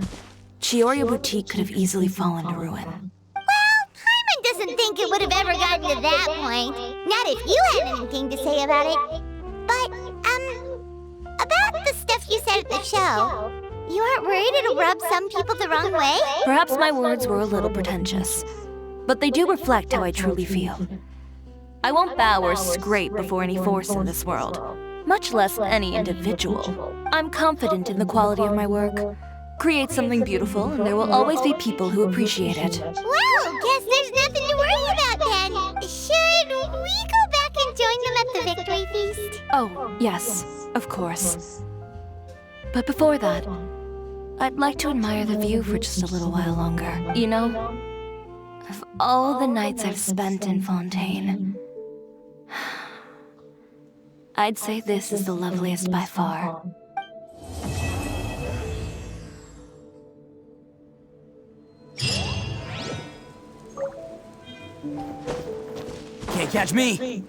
Chyiori Boutique could have easily fallen to ruin. Well, Paimon doesn't think it would have ever gotten to that point. Not if you had anything to say about it. But, about the stuff you said at the show, you aren't worried it'll rub some people the wrong way? Perhaps my words were a little pretentious, but they do reflect how I truly feel. I won't bow or scrape before any force in this world, much less any individual. I'm confident in the quality of my work. Create something beautiful, and there will always be people who appreciate it. Well, guess there's nothing to worry about then. Should we go back and join them at the victory feast? Oh, yes, of course. But before that, I'd like to admire the view for just a little while longer. You know, of all the nights I've spent in Fontaine, I'd say this is the loveliest by far. Can't catch me.